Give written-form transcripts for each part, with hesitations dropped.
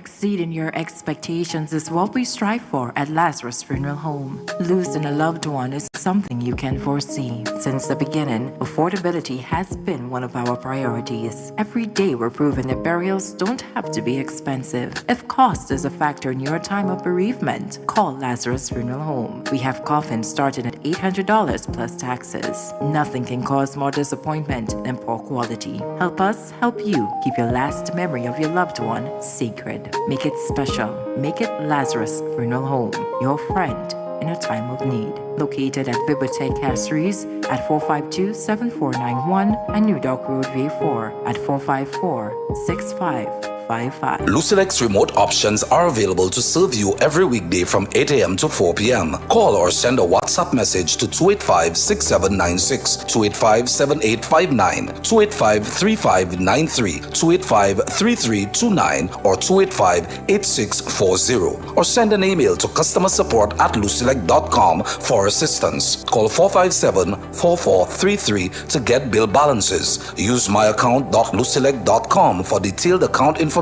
exceeding your expectations is what we strive for at Lazarus Funeral Home. Losing a loved one is something you can foresee. Since the beginning, affordability has been one of our priorities. Every day we're proving that burials don't have to be expensive. If cost is a factor in your time of bereavement, call Lazarus Funeral Home. We have coffins starting at $800 plus taxes. Nothing can cause more disappointment than poor quality. Help us help you keep your last memory of your loved one sacred. Make it special. Make it Lazarus Funeral Home, your friend in a time of need. Located at Bibliotheque Castries at 452-7491 and New Dock Road V4 at 454-6555. Lucilex remote options are available to serve you every weekday from 8 a.m. to 4 p.m. Call or send a WhatsApp message to 285-6796, 285-7859, 285-3593, 285-3329, or 285-8640. Or send an email to customersupport@lucilec.com for assistance. Call 457-4433 to get bill balances. Use myaccount.lucilec.com for detailed account information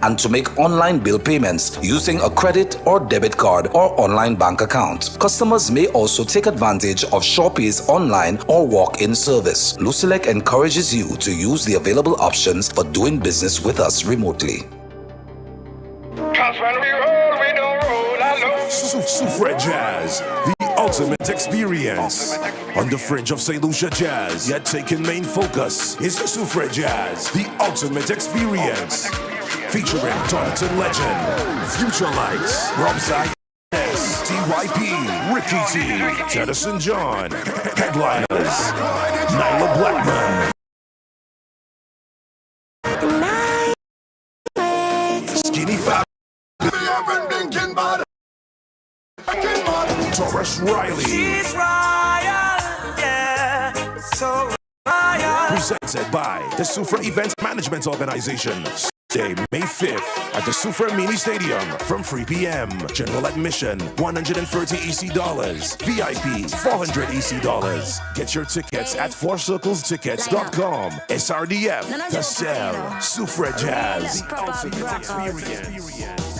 and to make online bill payments using a credit or debit card or online bank account. Customers may also take advantage of Shoppee's online or walk-in service. Lucilec encourages you to use the available options for doing business with us remotely. Cause when we roll, we don't roll alone. Soufre Jazz, the ultimate experience. On the fringe of St. Lucia Jazz, yet taking main focus is Soufre Jazz, the ultimate experience. Featuring Taunton legend, Future Lights, Rob Zayas, TYP, Ricky T, Jefferson John, Headliners, Nyla Blackman, Skinny Fat, Taurus Riley. She's royal, yeah, so royal. Presented by the Soufre Event Management Organization. Day, May 5th at the Soufre Mini Stadium from 3 p.m. General admission, $130 EC. VIP, $400 EC. Get your tickets at fourcirclestickets.com. SRDF, The Cell, Soufre Jazz, the ultimate experience.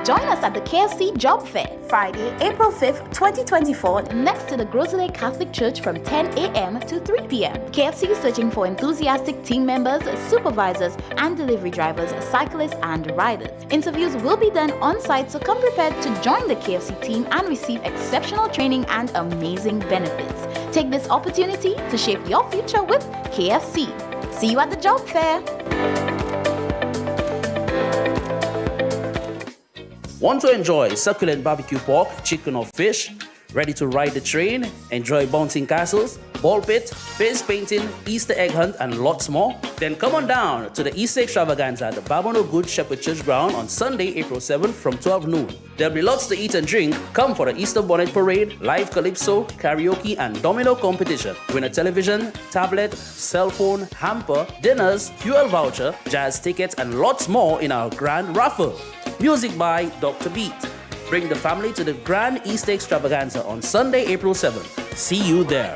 Join us at the KFC Job Fair, Friday, April 5th, 2024, next to the Grosley Catholic Church from 10 a.m. to 3 p.m. KFC is searching for enthusiastic team members, supervisors, and delivery drivers, cyclists, and riders. Interviews will be done on site, so come prepared to join the KFC team and receive exceptional training and amazing benefits. Take this opportunity to shape your future with KFC. See you at the Job Fair. Want to enjoy succulent barbecue pork, chicken or fish? Ready to ride the train? Enjoy bouncing castles, ball pit, face painting, Easter egg hunt and lots more? Then come on down to the Easter extravaganza at the Babano Good Shepherd Church ground on Sunday, April 7th from 12 noon. There'll be lots to eat and drink. Come for the Easter bonnet parade, live calypso, karaoke and domino competition. Win a television, tablet, cell phone, hamper, dinners, fuel voucher, jazz tickets and lots more in our grand raffle. Music by Dr. Beat. Bring the family to the Grand Easter Extravaganza on Sunday, April 7th. See you there.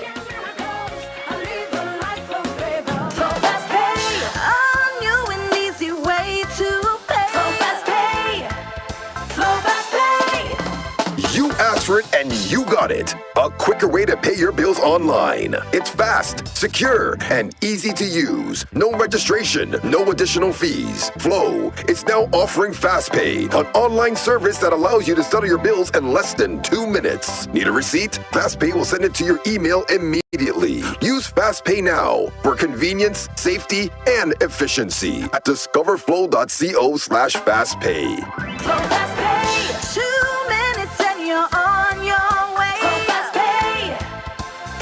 You asked for it and you got it. A quicker way to pay your bills online. It's fast, secure, and easy to use. No registration, no additional fees. Flow is now offering FastPay, an online service that allows you to settle your bills in less than 2 minutes. Need a receipt? FastPay will send it to your email immediately. Use FastPay now for convenience, safety, and efficiency at discoverflow.co/fastpay. So FastPay, 2 minutes and you're on your way.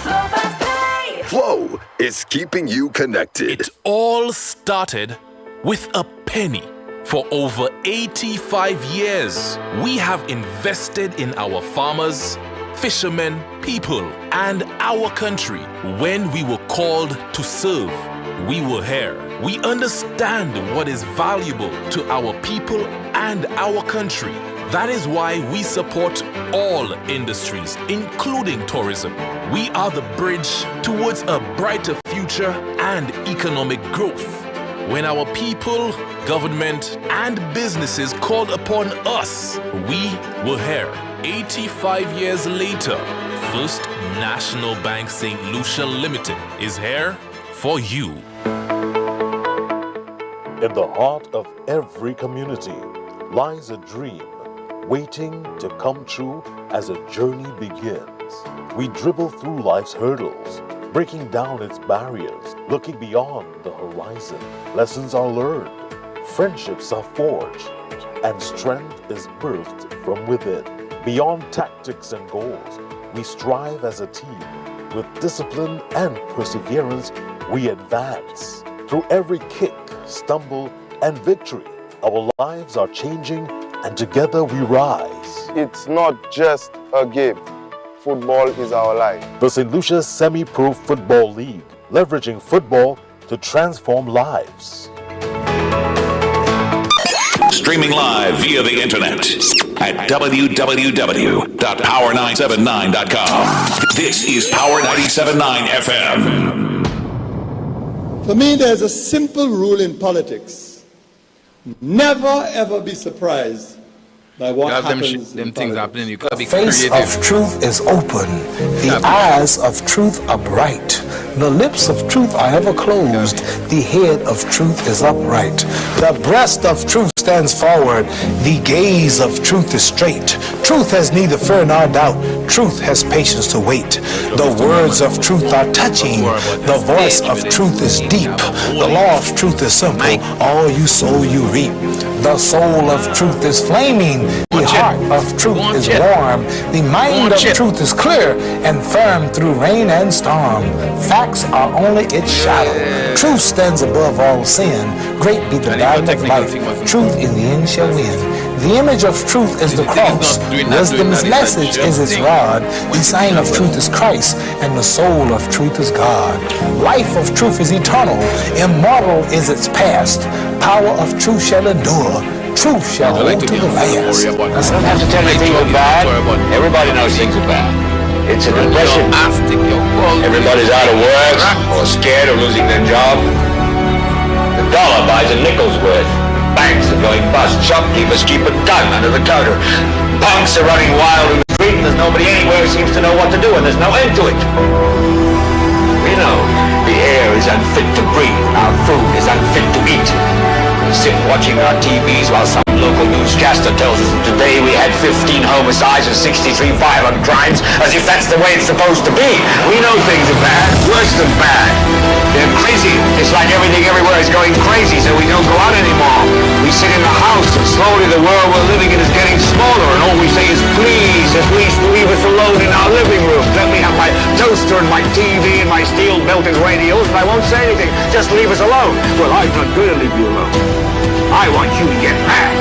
So FastPay. Flow is keeping you connected. It all started with a penny. For over 85 years, we have invested in our farmers, fishermen, people, and our country. When we were called to serve, we were here. We understand what is valuable to our people and our country. That is why we support all industries, including tourism. We are the bridge towards a brighter future and economic growth. When our people, government, and businesses called upon us, we were here. 85 years later, First National Bank St. Lucia Limited is here for you. In the heart of every community lies a dream waiting to come true as a journey begins. We dribble through life's hurdles, breaking down its barriers, looking beyond the horizon. Lessons are learned, friendships are forged, and strength is birthed from within. Beyond tactics and goals, we strive as a team. With discipline and perseverance, we advance. Through every kick, stumble, and victory, our lives are changing, and together we rise. It's not just a game. Football is our life. The St. Lucia Semi-Pro Football League, leveraging football to transform lives. Streaming live via the internet at www.power979.com. This is Power 97.9 FM. For me, there's a simple rule in politics. Never ever be surprised by what happens. Them things happening. You gotta be creative. The face of truth is open. The eyes of truth are bright. The lips of truth are ever closed. The head of truth is upright. The breast of truth stands forward. The gaze of truth is straight. Truth has neither fear nor doubt. Truth has patience to wait. The words of truth are touching. The voice of truth is deep. The law of truth is simple. All you sow, you reap. The soul of truth is flaming. The heart of truth is warm. The mind of truth is clear and firm through rain and storm. Facts are only its shadow. Truth stands above all sin. Great be the battle of life. Truth in the end shall win. The image of truth is the cross. Wisdom's message is its rod. The sign of truth is Christ, and the soul of truth is God. Life of truth is eternal. Immortal is its past. Power of truth shall endure. Truth shall hold to the last. I don't have to tell you things are bad. Everybody knows things are bad. It's a depression. Everybody's out of work or scared of losing their job. The dollar buys a nickel's worth. Banks are going bust. Shopkeepers keep a gun under the counter. Punks are running wild in the street and there's nobody anywhere who seems to know what to do and there's no end to it. We know the air is unfit to breathe. Our food is unfit to eat. We sit watching our TVs while some local newscaster tells us that today we had 15 homicides and 63 violent crimes, as if that's the way it's supposed to be. We know things are bad, worse than bad. They're crazy. It's like everything everywhere is going crazy, so we don't go out anymore. We sit in the house, and slowly the world we're living in is getting smaller, and all we say is, please, at least leave us alone in our living room. Let me have my toaster and my TV and my steel-belted radios, and I won't say anything. Just leave us alone. Well, I'm not going to leave you alone. I want you to get mad.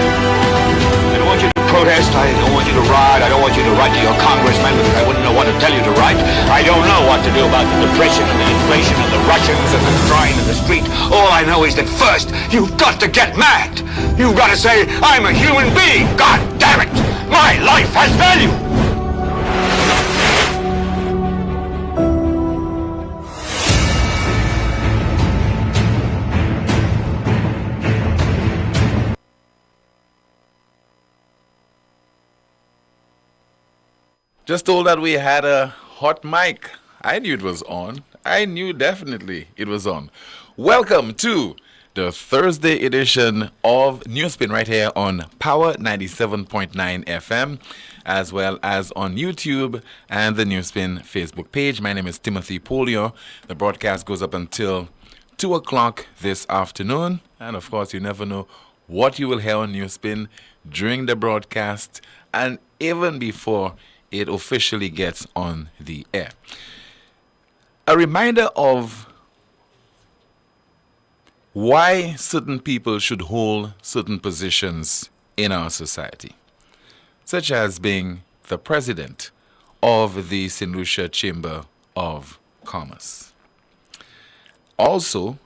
I don't want you to protest. I don't want you to riot. I don't want you to write to your congressman because I wouldn't know what to tell you to write. I don't know what to do about the depression and the inflation and the Russians and the crime in the street. All I know is that first, you've got to get mad. You've got to say, I'm a human being. God damn it. My life has value. Just told that we had a hot mic. I knew it was on. I knew definitely it was on. Welcome to the Thursday edition of NewsSpin right here on Power 97.9 FM, as well as on YouTube and the NewsSpin Facebook page. My name is Timothy Poleon. The broadcast goes up until 2 o'clock this afternoon. And of course, you never know what you will hear on NewsSpin during the broadcast and even before it officially gets on the air. A reminder of why certain people should hold certain positions in our society, such as being the president of the St. Lucia Chamber of Commerce. Also,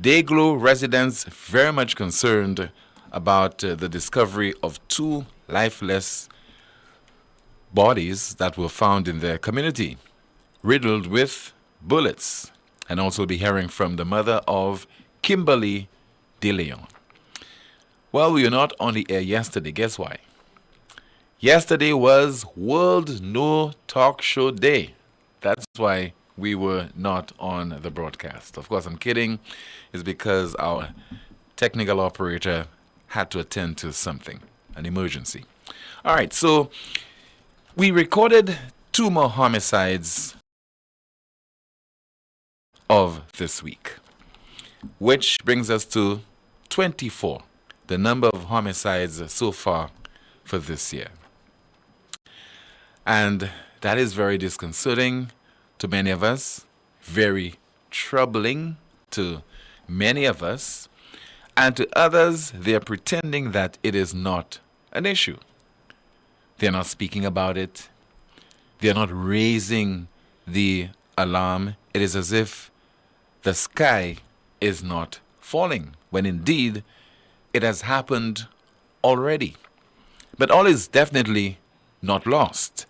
Dayglow residents very much concerned about the discovery of 2 lifeless bodies that were found in their community, riddled with bullets. And also be hearing from the mother of Kimberly De Leon. Well, we were not on the air yesterday. Guess why? Yesterday was World No Talk Show Day. That's why we were not on the broadcast. Of course, I'm kidding. It's because our technical operator had to attend to something, an emergency. All right, so we recorded 2 more homicides of this week, which brings us to 24, the number of homicides so far for this year. And that is very disconcerting to many of us, very troubling to many of us, and to others, they are pretending that it is not an issue. They're not speaking about it. They're not raising the alarm. It is as if the sky is not falling, when indeed it has happened already. But all is definitely not lost.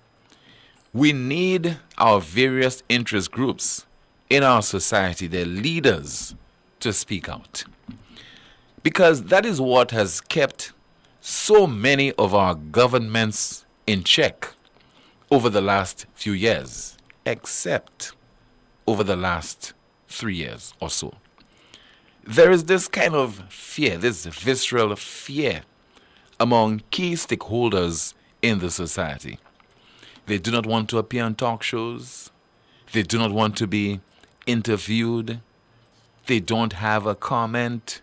We need our various interest groups in our society, their leaders, to speak out. Because that is what has kept so many of our governments in check over the last few years, except over the last 3 years or so. There is this kind of fear, this visceral fear among key stakeholders in the society. They do not want to appear on talk shows. They do not want to be interviewed. They don't have a comment.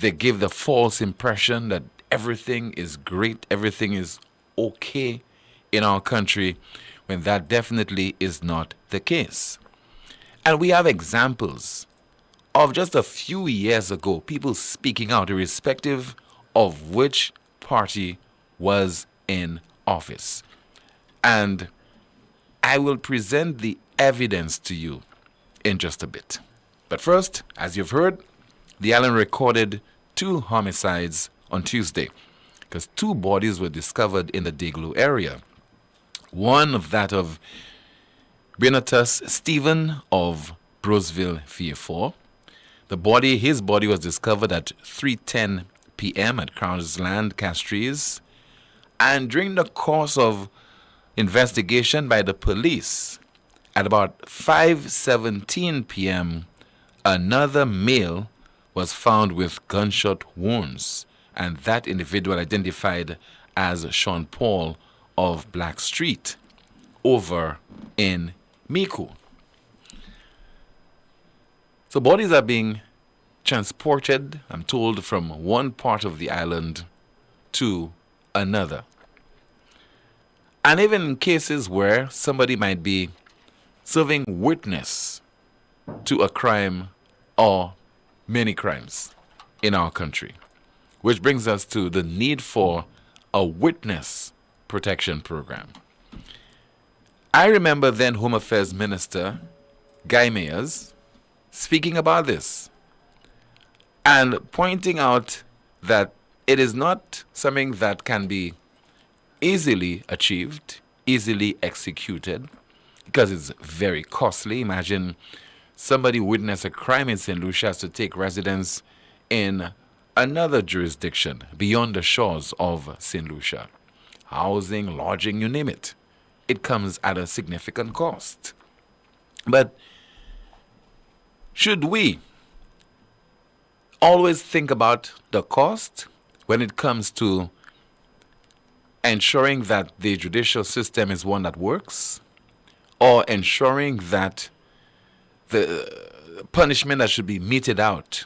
They give the false impression that everything is great, everything is okay in our country, when that definitely is not the case. And we have examples of just a few years ago, people speaking out irrespective of which party was in office. And I will present the evidence to you in just a bit. But first, as you've heard, the island recorded 2 homicides on Tuesday, because 2 bodies were discovered in the Deglo area. One of that of Benatus Stephen of Brosville, VA4. His body was discovered at 3:10 p.m. at Crowns Land, Castries. And during the course of investigation by the police, at about 5:17 p.m., another male was found with gunshot wounds, and that individual identified as Sean Paul of Black Street over in Miku. So bodies are being transported, I'm told, from one part of the island to another. And even in cases where somebody might be serving witness to a crime or many crimes in our country. Which brings us to the need for a witness protection program. I remember then Home Affairs Minister Guy Mayers speaking about this and pointing out that it is not something that can be easily achieved, easily executed, because it's very costly. Imagine somebody witnessed a crime in St. Lucia has to take residence in another jurisdiction beyond the shores of St. Lucia. Housing, lodging, you name it. It comes at a significant cost. But should we always think about the cost when it comes to ensuring that the judicial system is one that works, or ensuring that the punishment that should be meted out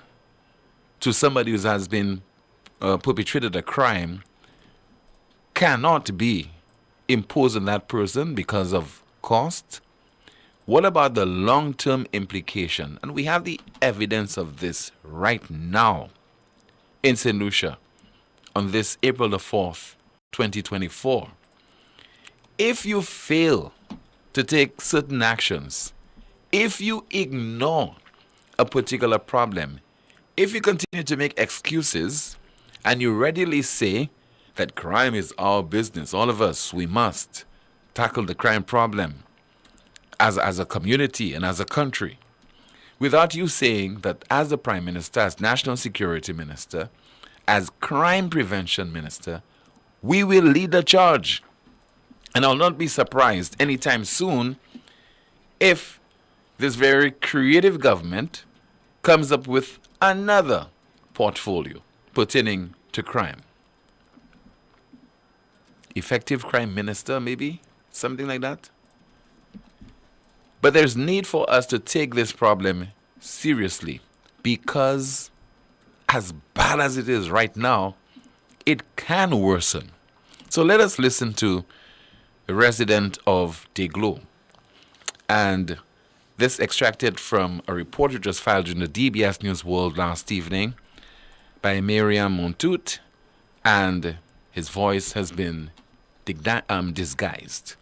to somebody who has been perpetrated a crime cannot be imposed on that person because of cost? What about the long-term implication? And we have the evidence of this right now in St. Lucia on this April the 4th, 2024. If you fail to take certain actions, if you ignore a particular problem, if you continue to make excuses and you readily say that crime is our business, all of us, we must tackle the crime problem as a community and as a country, without you saying that as the Prime Minister, as National Security Minister, as Crime Prevention Minister, we will lead the charge. And I'll not be surprised anytime soon if this very creative government comes up with another portfolio pertaining to crime. Effective crime minister, maybe? Something like that? But there's need for us to take this problem seriously because as bad as it is right now, it can worsen. So let us listen to a resident of Deglo. And this extracted from a report which was filed in the DBS News World last evening by Miriam Montout, and his voice has been disguised.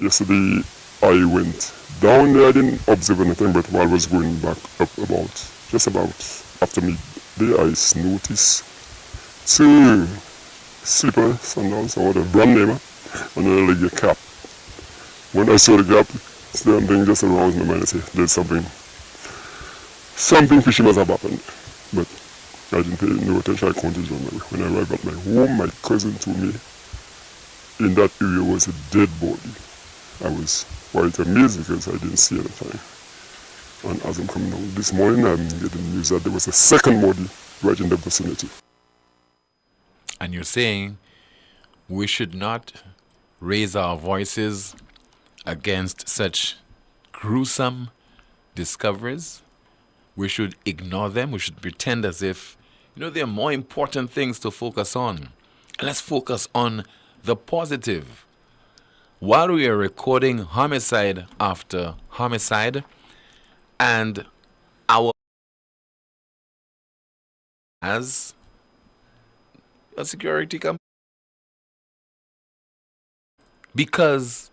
Yesterday I went down there. I didn't observe anything, but while I was going back up just about after midday, I noticed two slippers, sandals, or whatever, brand name, on a leg cap. When I saw the gap, something just aroused my mind. I said, there's something fishy must have happened. But I didn't pay no attention. I continued on my way. When I arrived at my home, my cousin told me in that area was a dead body. I was quite amazed because I didn't see anything. And as I'm coming down this morning, I'm getting news that there was a second body right in the vicinity. And you're saying we should not raise our voices against such gruesome discoveries? We should ignore them. We should pretend as if, there are more important things to focus on. Let's focus on the positive. While we are recording homicide after homicide, and our as a security company, because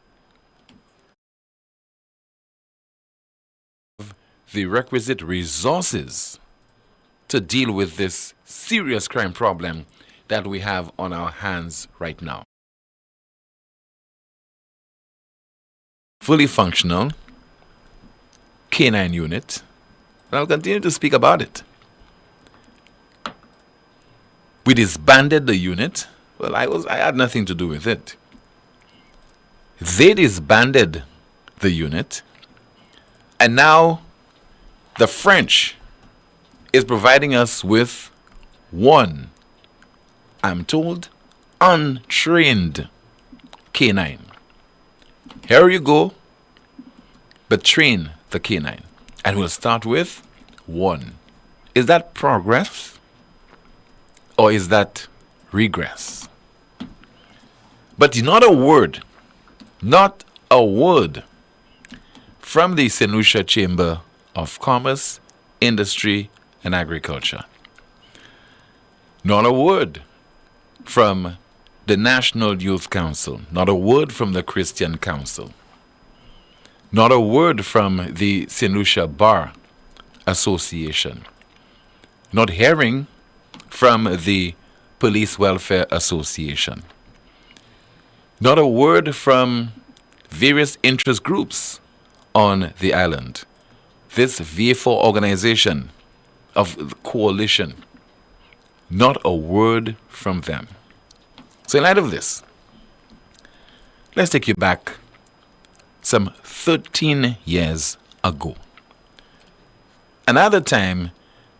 of the requisite resources to deal with this serious crime problem that we have on our hands right now. Fully functional K9 unit, and I'll continue to speak about it. We disbanded the unit. Well, I had nothing to do with it. They disbanded the unit, and now the French is providing us with one, I'm told, untrained K9. Here you go, but train the K9. And we'll start with one. Is that progress or is that regress? But not a word from the St. Lucia Chamber of Commerce, Industry and Agriculture. Not a word from the National Youth Council. Not a word from the Christian Council. Not a word from the St. Lucia Bar Association. Not hearing from the Police Welfare Association. Not a word from various interest groups on the island. This V4 organization of the coalition. Not a word from them. So in light of this, let's take you back some 13 years ago. Another time,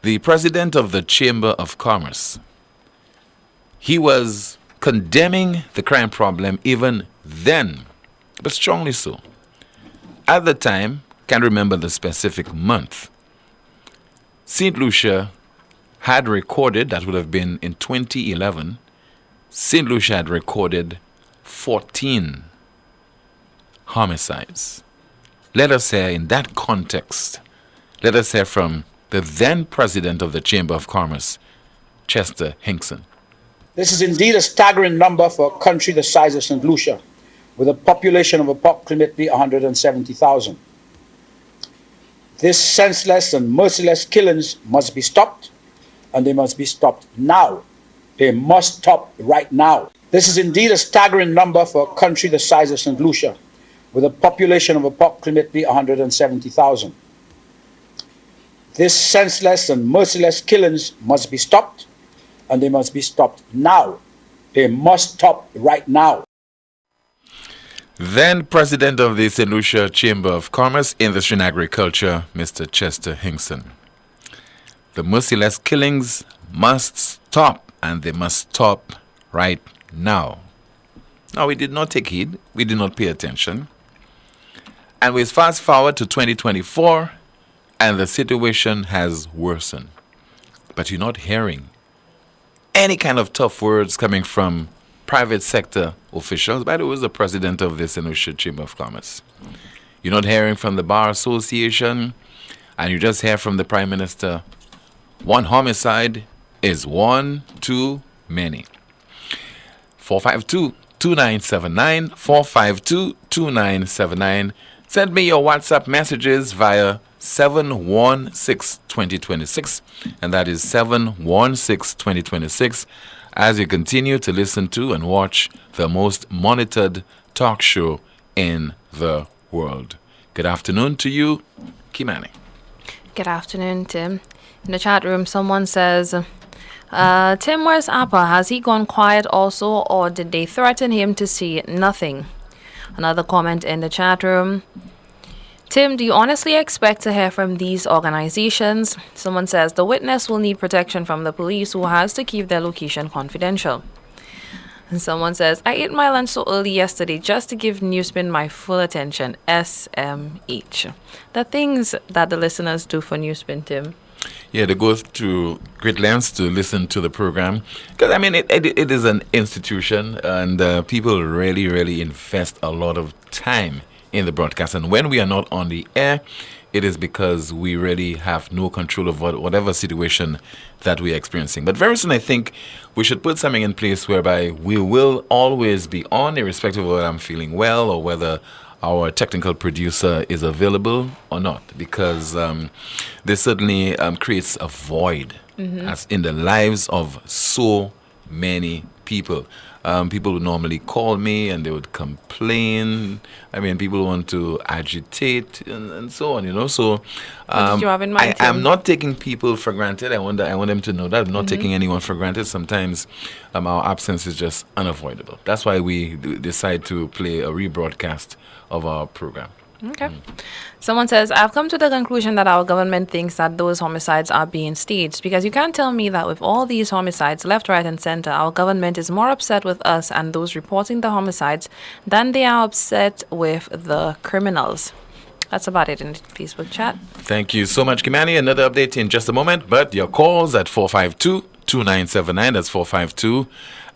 the president of the Chamber of Commerce, he was condemning the crime problem even then, but strongly so. At the time, can't remember the specific month, St. Lucia had recorded, that would have been in 2011, St. Lucia had recorded 14 homicides. Let us hear in that context, let us hear from the then president of the Chamber of Commerce, Chester Hinkson. This is indeed a staggering number for a country the size of St. Lucia, with a population of approximately 170,000. This senseless and merciless killings must be stopped, and they must be stopped now. They must stop right now. This is indeed a staggering number for a country the size of St. Lucia, with a population of approximately 170,000. This senseless and merciless killings must be stopped, and they must be stopped now. They must stop right now. Then President of the St. Lucia Chamber of Commerce, Industry and Agriculture, Mr. Chester Hinkson. The merciless killings must stop, and they must stop right now. Now, we did not take heed. We did not pay attention. And we fast forward to 2024, and the situation has worsened. But you're not hearing any kind of tough words coming from private sector officials. By the way, who's the president of the St. Lucia Chamber of Commerce? You're not hearing from the Bar Association, and you just hear from the Prime Minister, one homicide is one too many. 452-2979, 452-2979. Send me your WhatsApp messages via 716-2026, and that is 716-2026, as you continue to listen to and watch the most monitored talk show in the world. Good afternoon to you, Kimani. Good afternoon, Tim. In the chat room, someone says, Tim, where's Appa? Has he gone quiet also, or did they threaten him to see nothing? Another comment in the chat room. Tim, do you honestly expect to hear from these organizations? Someone says the witness will need protection from the police, who has to keep their location confidential. And someone says, I ate my lunch so early yesterday just to give NewsSpin my full attention. SMH. The things that the listeners do for NewsSpin, Tim. Yeah, they go to great lengths to listen to the program. Because, I mean, it is an institution, and people really, really invest a lot of time in the broadcast. And when we are not on the air, it is because we really have no control of whatever situation that we are experiencing. But very soon, I think we should put something in place whereby we will always be on, irrespective of whether I'm feeling well or whether our technical producer is available or not, because this certainly creates a void as in the lives of so many people. People would normally call me and they would complain. I mean, people want to agitate and so on, you know. So what did you have in mind, I'm not taking people for granted. I want them to know that I'm not taking anyone for granted. Sometimes our absence is just unavoidable. That's why we decide to play a rebroadcast of our program. Okay. Someone says, I've come to the conclusion that our government thinks that those homicides are being staged, because you can't tell me that with all these homicides left, right, and center, our government is more upset with us and those reporting the homicides than they are upset with the criminals. That's about it in the Facebook chat. Thank you so much, Kimani. Another update in just a moment, but your calls at 452-2979, that's 452.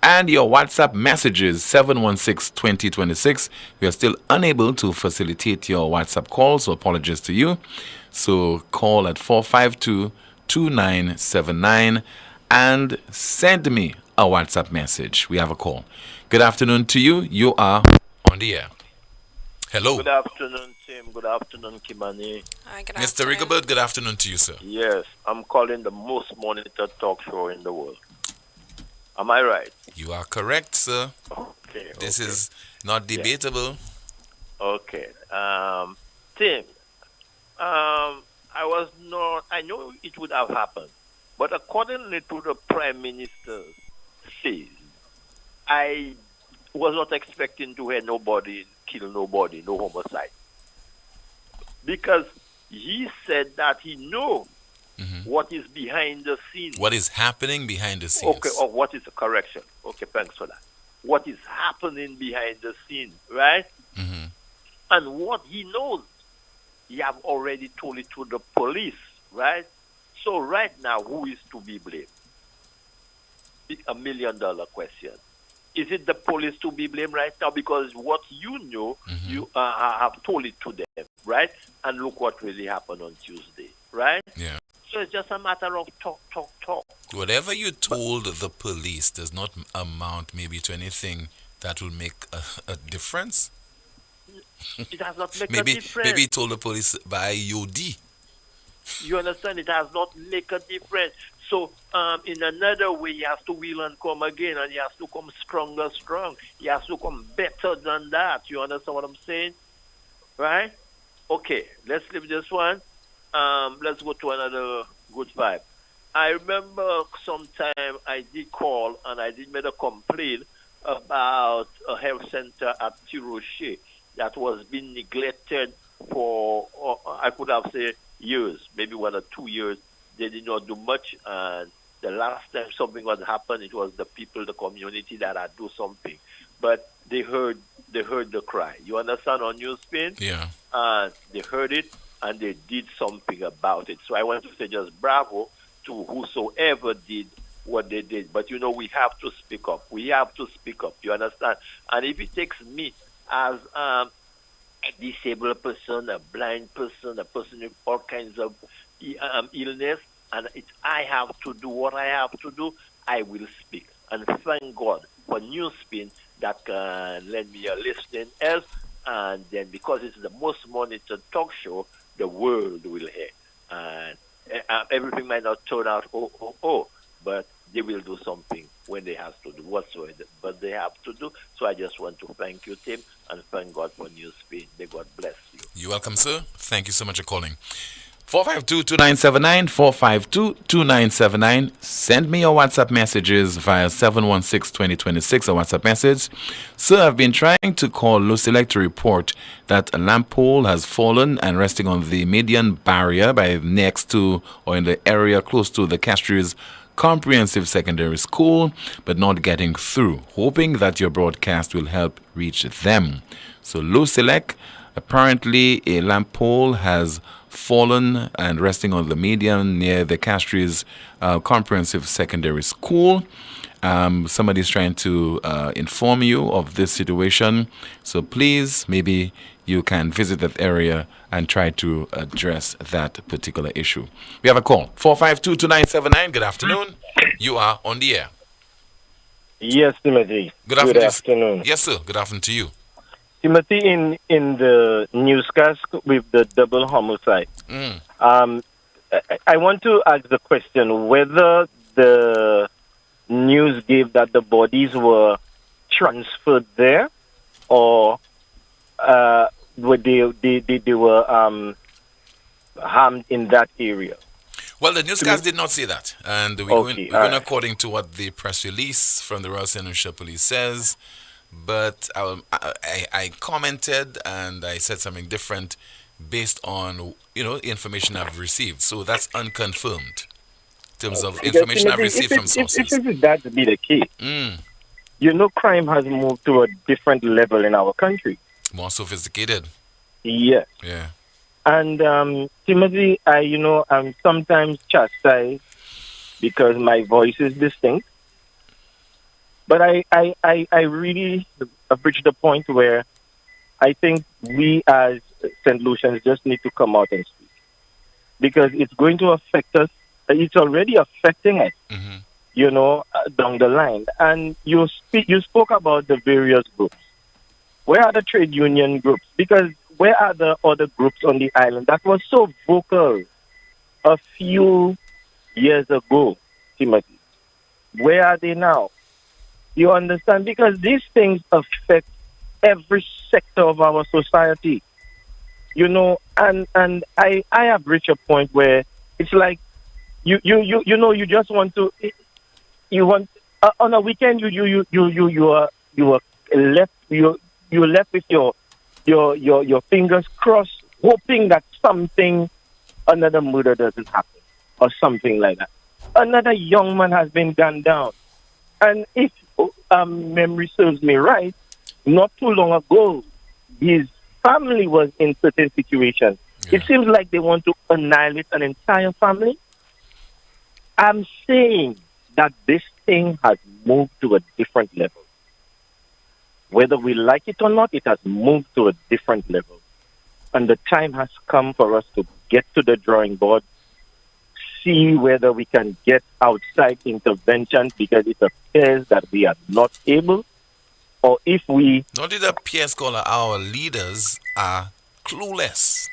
And your WhatsApp messages, 716-2026. We are still unable to facilitate your WhatsApp calls, so apologies to you. So call at 452-2979 and send me a WhatsApp message. We have a call. Good afternoon to you. You are on the air. Hello. Good afternoon, Tim. Good afternoon, Kimani. Hi, good Mr. Rigobert, good afternoon to you, sir. Yes, I'm calling the most monitored talk show in the world. Am I right? You are correct, sir. Okay. This is not debatable. Yeah. Okay. Tim, I know it would have happened, but according to the Prime Minister says, I was not expecting to hear nobody kill nobody, no homicide. Because he said that he knows what is behind the scenes. What is happening behind the scenes? Okay, or what is the correction? Okay, thanks for that. What is happening behind the scenes, right? And what he knows, he have already told it to the police, right? So right now, who is to be blamed? It's $1 million question. Is it the police to be blamed right now? Because what you know, you have told it to them, right? And look what really happened on Tuesday, right? Yeah. So it's just a matter of talk. Whatever you told the police does not amount maybe to anything that will make a difference. It has not made a maybe difference. Maybe you told the police by IOD. You understand? It has not make a difference. So in another way, he has to wheel and come again, and he has to come strong. He has to come better than that. You understand what I'm saying? Right? Okay, let's leave this one. let's go to another good vibe. I remember sometime I did call and I did make a complaint about a health center at Tiroche that was being neglected for, I could have said, years, maybe 1 or 2 years. They did not do much, and the last time something was happened, it was the people, the community that had do something. But they heard the cry. You understand on NewsSpin? Yeah. They heard it and they did something about it. So I want to say just bravo to whosoever did what they did. But we have to speak up. We have to speak up. You understand? And if it takes me as a disabled person, a blind person, a person with all kinds of illness, and I have to do what I have to do, I will speak. And thank God for NewsSpin that can lend me a listening ears, and then because it's the most monitored talk show, the world will hear. And everything might not turn out but they will do something when they have to do whatsoever, but they have to do. So I just want to thank you, Tim, and thank God for NewsSpin. May God bless you. You're welcome, sir. Thank you so much for calling. 452-2979, 452-2979. Send me your WhatsApp messages via 716-2026, a WhatsApp message. Sir, I've been trying to call Lucilec to report that a lamp pole has fallen and resting on the median barrier by next to or in the area close to the Castries Comprehensive Secondary School, but not getting through. Hoping that your broadcast will help reach them. So Lucilec, apparently a lamp pole has fallen and resting on the median near the Castries Comprehensive Secondary School. Somebody's trying to inform you of this situation. So please, maybe you can visit that area and try to address that particular issue. We have a call. 452-2979. Good afternoon. You are on the air. Yes, Timothy. Good afternoon. Good afternoon. Yes, sir. Good afternoon to you. Timothy, in the newscast with the double homicide, I want to ask the question whether the news gave that the bodies were transferred there, or they were harmed in that area. Well, the newscast did not say that, and we went according to what the press release from the Royal St. Lucia Police says. But I commented and I said something different based on information I've received. So that's unconfirmed in terms of information I've received from sources. If that be the case, crime has moved to a different level in our country. More sophisticated. Yes. Yeah. And Timothy, I'm sometimes chastised because my voice is distinct. But I really have reached the point where I think we as St. Lucians just need to come out and speak. Because it's going to affect us. It's already affecting us, down the line. And you spoke about the various groups. Where are the trade union groups? Because where are the other groups on the island that were so vocal a few years ago, Timothy? Where are they now? You understand? Because these things affect every sector of our society. And I have reached a point where it's like you just want to on a weekend you are left with your fingers crossed, hoping that another murder doesn't happen or something like that. Another young man has been gunned down. And if memory serves me right, not too long ago, his family was in certain situations. Yeah. It seems like they want to annihilate an entire family. I'm saying that this thing has moved to a different level. Whether we like it or not, it has moved to a different level. And the time has come for us to get to the drawing board, see whether we can get outside intervention, because it appears that we are not able, or if we... Not it appears, caller, our leaders are clueless.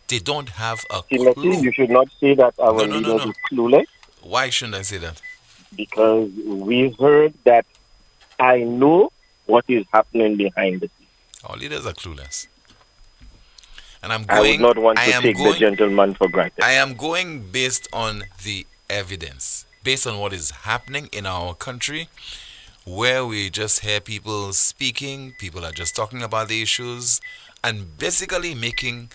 They don't have a clue. Timothy, you should not say that our leaders are clueless. Why shouldn't I say that? Because we heard that I know what is happening behind the scenes. Our leaders are clueless. And I would not want to take the gentleman for granted. I am going based on the evidence, based on what is happening in our country, where we just hear people speaking, people are just talking about the issues, and basically making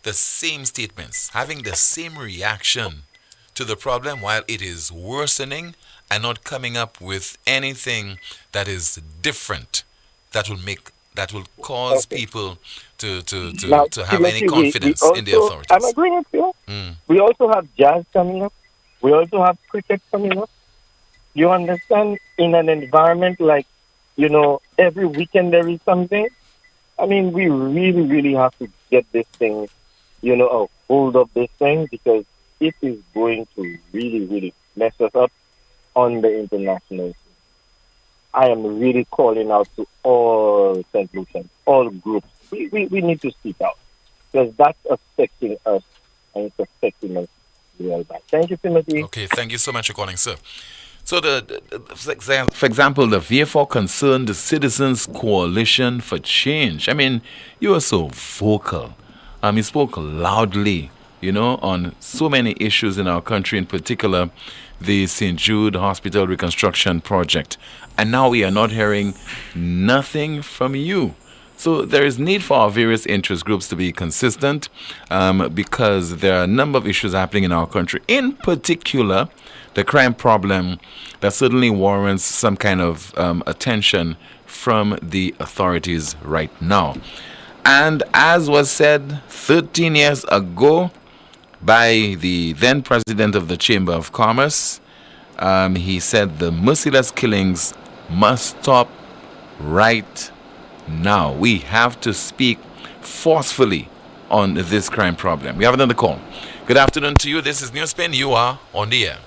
the same statements, having the same reaction to the problem while it is worsening, and not coming up with anything that is different that will cause people to have any Timothy, confidence we in the also, authorities. I'm agreeing with you. We also have jazz coming up. We also have cricket coming up. You understand? In an environment like, every weekend there is something. I mean, we really, really have to get this thing, a hold of this thing, because it is going to really, really mess us up on the international scene. I am really calling out to all St. Lucians, all groups. We need to speak out, because that's affecting us, and it's affecting us real bad. Thank you, Timothy. Okay, thank you so much for calling, sir. So, for example, the therefore concerned Citizens Coalition for Change. I mean, you are so vocal. You spoke loudly, on so many issues in our country, in particular, the St. Jude Hospital Reconstruction Project. And now we are not hearing nothing from you. So there is need for our various interest groups to be consistent, because there are a number of issues happening in our country. In particular, the crime problem that certainly warrants some kind of attention from the authorities right now. And as was said 13 years ago by the then president of the Chamber of Commerce, he said the merciless killings must stop right now. We have to speak forcefully on this crime problem. We have another call. Good afternoon to you. This is NewsSpin. You are on the air.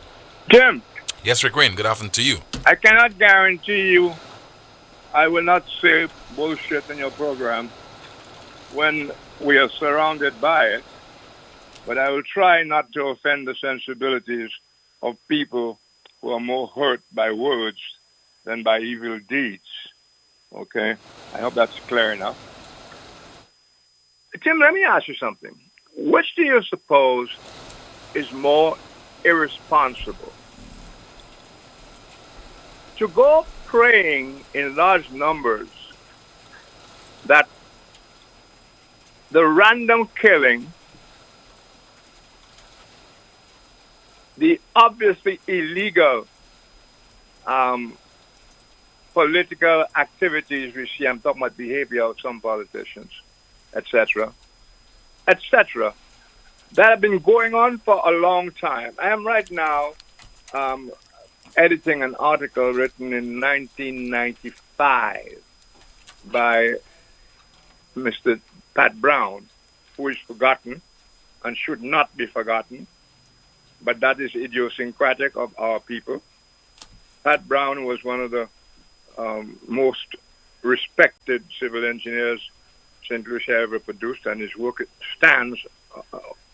Jim. Yes, Rick Rain. Good afternoon to you. I cannot guarantee you I will not say bullshit in your program when we are surrounded by it, but I will try not to offend the sensibilities of people who are more hurt by words than by evil deeds. Okay? I hope that's clear enough. Tim, let me ask you something. Which do you suppose is more irresponsible? To go praying in large numbers that the random killing, the obviously illegal political activities we see, I'm talking about behavior of some politicians, etc., etc., that have been going on for a long time. I am right now editing an article written in 1995 by Mr. Pat Brown, who is forgotten and should not be forgotten, but that is idiosyncratic of our people. Pat Brown was one of the most respected civil engineers St. Lucia ever produced, and his work stands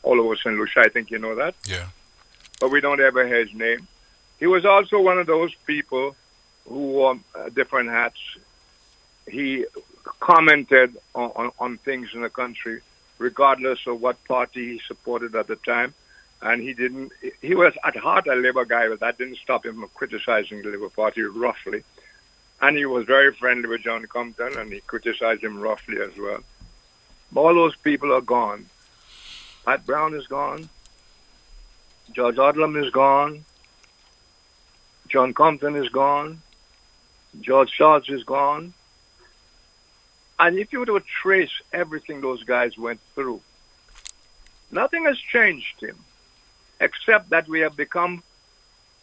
all over St. Lucia. I think you know that. Yeah. But we don't ever hear his name. He was also one of those people who wore different hats. He commented on things in the country, regardless of what party he supported at the time. And he was at heart a Labour guy, but that didn't stop him from criticizing the Labour Party roughly. And he was very friendly with John Compton, and he criticized him roughly as well. But all those people are gone. Pat Brown is gone. George Odlum is gone. John Compton is gone. George Shorts is gone. And if you were to trace everything those guys went through, nothing has changed, Tim, except that we have become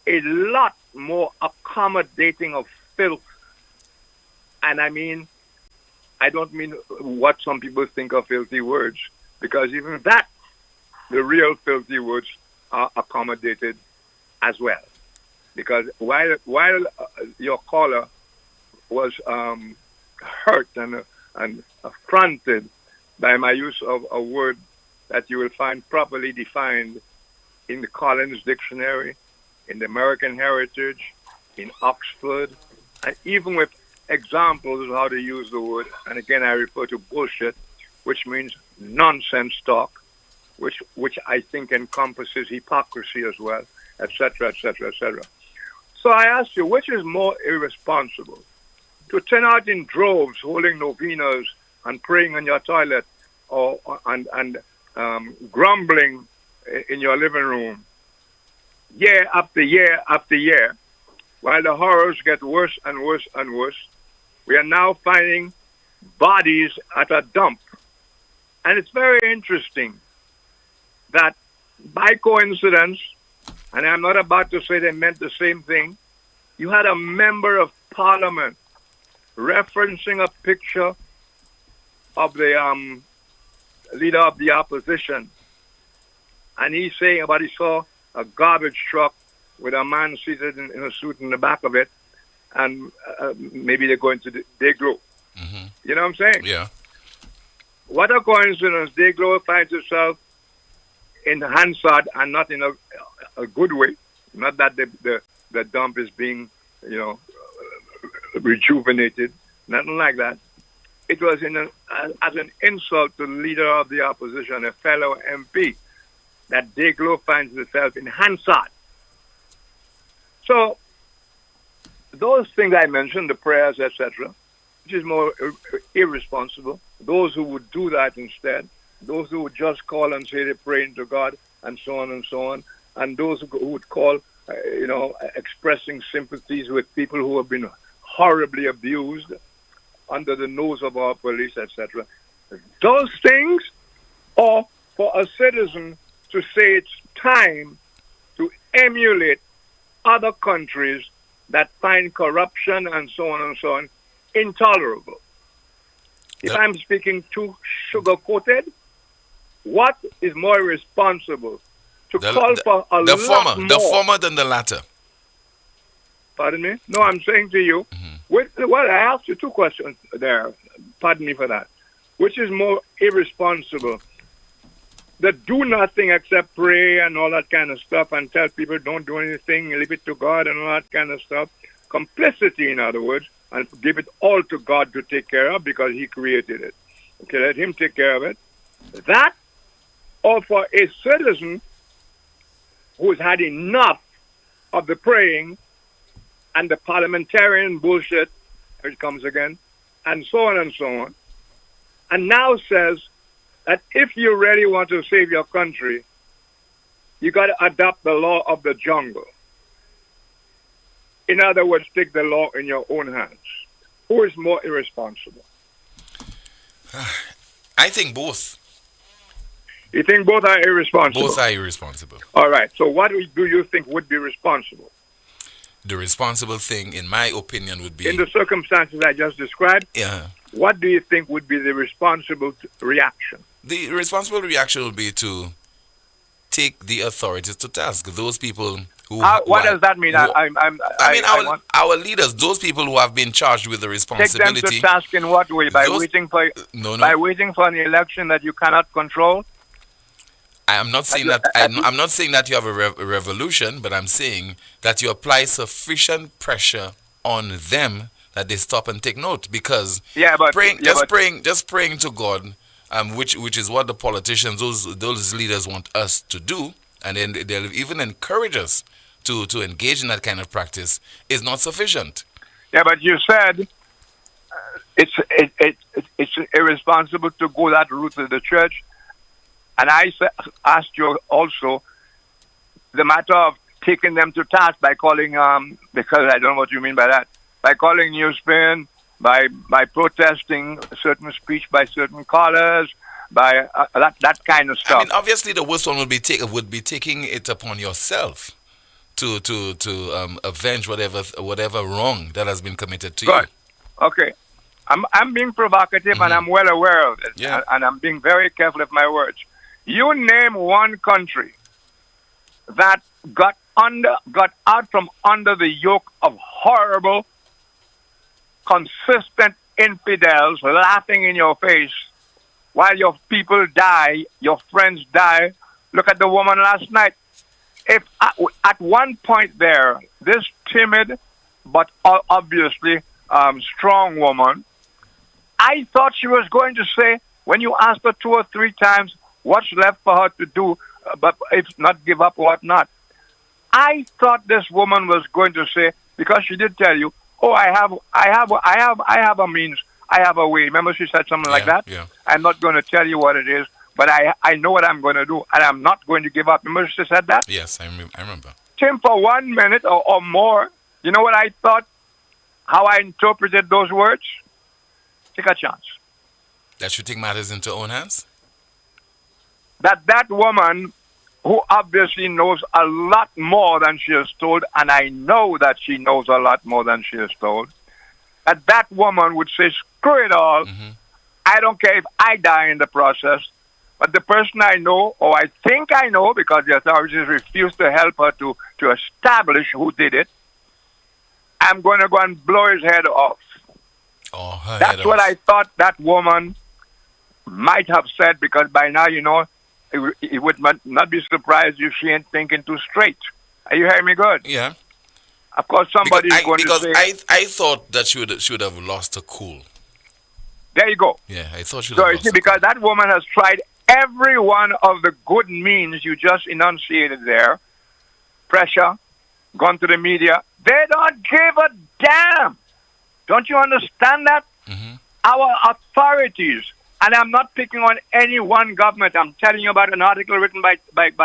a lot more accommodating of filth. And I don't mean what some people think of filthy words, because even that, the real filthy words are accommodated as well. Because while your caller was hurt and affronted by my use of a word that you will find properly defined in the Collins Dictionary, in the American Heritage, in Oxford, and even with examples of how to use the word, and again I refer to bullshit, which means nonsense talk, which I think encompasses hypocrisy as well, etc., etc., etc. So I ask you, which is more irresponsible? To turn out in droves, holding novenas and praying on your toilet, and grumbling in your living room, year after year after year, while the horrors get worse and worse and worse. We are now finding bodies at a dump. And it's very interesting that by coincidence, and I'm not about to say they meant the same thing, you had a member of parliament referencing a picture of the leader of the opposition. And he's saying about he saw a garbage truck with a man seated in a suit in the back of it, and maybe they're going to Dayglow. Mm-hmm. You know what I'm saying? Yeah. What a coincidence. Dayglow finds itself in Hansard and not in a good way. Not that the dump is being, rejuvenated. Nothing like that. It was as an insult to the leader of the opposition, a fellow MP, that Dayglow finds itself in Hansard. So, those things I mentioned, the prayers, etc., which is more irresponsible. Those who would do that instead, those who would just call and say they're praying to God, and so on and so on, and those who would call, expressing sympathies with people who have been horribly abused under the nose of our police, etc. Those things, or for a citizen to say it's time to emulate other countries that find corruption and so on intolerable. If I'm speaking too sugar-coated, what is more responsible? To call for a lot more. The former than the latter. Pardon me? No, I'm saying to you, well, I asked you two questions there. Pardon me for that. Which is more irresponsible? The do nothing except pray and all that kind of stuff and tell people don't do anything, leave it to God and all that kind of stuff. Complicity, in other words, and give it all to God to take care of because He created it. Okay, let Him take care of it. That, or for a citizen who's had enough of the praying and the parliamentarian bullshit, here it comes again, and so on, and now says that if you really want to save your country, you got to adopt the law of the jungle. In other words, take the law in your own hands. Who is more irresponsible? I think both. You think both are irresponsible? Both are irresponsible. All right. So what do you think would be responsible? The responsible thing, in my opinion, would be... In the circumstances I just described, what do you think would be the responsible reaction? The responsible reaction would be to take the authorities to task. Those people who... what does that mean? Our leaders, those people who have been charged with the responsibility... Take them to task in what way? By waiting for an election that you cannot control? I'm not saying that. I'm not saying that you have a revolution, but I'm saying that you apply sufficient pressure on them that they stop and take note. Because just praying to God, which is what the politicians, those leaders want us to do, and then they'll even encourage us to engage in that kind of practice, is not sufficient. Yeah, but you said it's irresponsible to go that route to the church. And I asked you also the matter of taking them to task by calling, because I don't know what you mean by that, by calling NewsSpin, by protesting certain speech by certain callers, by that kind of stuff. I mean, obviously, the worst one would be taking it upon yourself to avenge whatever wrong that has been committed to you. Okay. I'm being provocative, and I'm well aware of it, and I'm being very careful with my words. You name one country that got out from under the yoke of horrible, consistent infidels laughing in your face while your people die, your friends die. Look at the woman last night. If at one point there, this timid but obviously strong woman, I thought she was going to say, When you ask her 2 or 3 times what's left for her to do, but if not give up, what not. I thought this woman was going to say, because she did tell you, oh, I have a means, I have a way. Remember she said something like that? Yeah. I'm not going to tell you what it is, but I know what I'm going to do, and I'm not going to give up. Remember she said that? Yes, I remember. Tim, for 1 minute or more, you know what I thought? How I interpreted those words? Take a chance. That should take matters into own hands? That woman, who obviously knows a lot more than she is told, and I know that she knows a lot more than she is told, that woman would say, screw it all. I don't care if I die in the process, but the person I know, or I think I know, because the authorities refuse to help her to establish who did it, I'm going to go and blow his head off. That's what I thought that woman might have said, because by now, you know, it would not be surprised if she ain't thinking too straight. Are you hearing me good? Yeah. Of course, somebody's going to say... I thought that she would have lost her cool. There you go. Yeah, I thought she would So have you lost see, her because that woman has tried every one of the good means you just enunciated there. Pressure, gone to the media. They don't give a damn. Don't you understand that? Our authorities, and I'm not picking on any one government. I'm telling you about an article written by Pat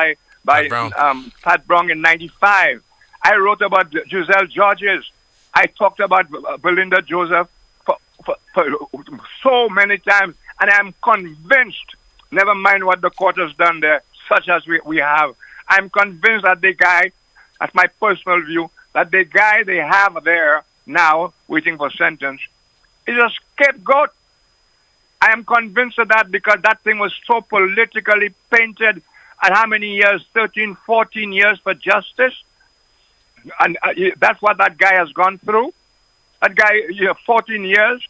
Brown in '95. I wrote about Giselle Georges. I talked about Belinda Joseph for so many times, and I'm convinced, never mind what the court has done there, such as we have, I'm convinced that the guy, that's my personal view, that the guy they have there now, waiting for sentence, is a scapegoat. I am convinced of that because that thing was so politically painted. And how many years? 13, 14 years for justice? And that's what that guy has gone through. That guy, 14 years.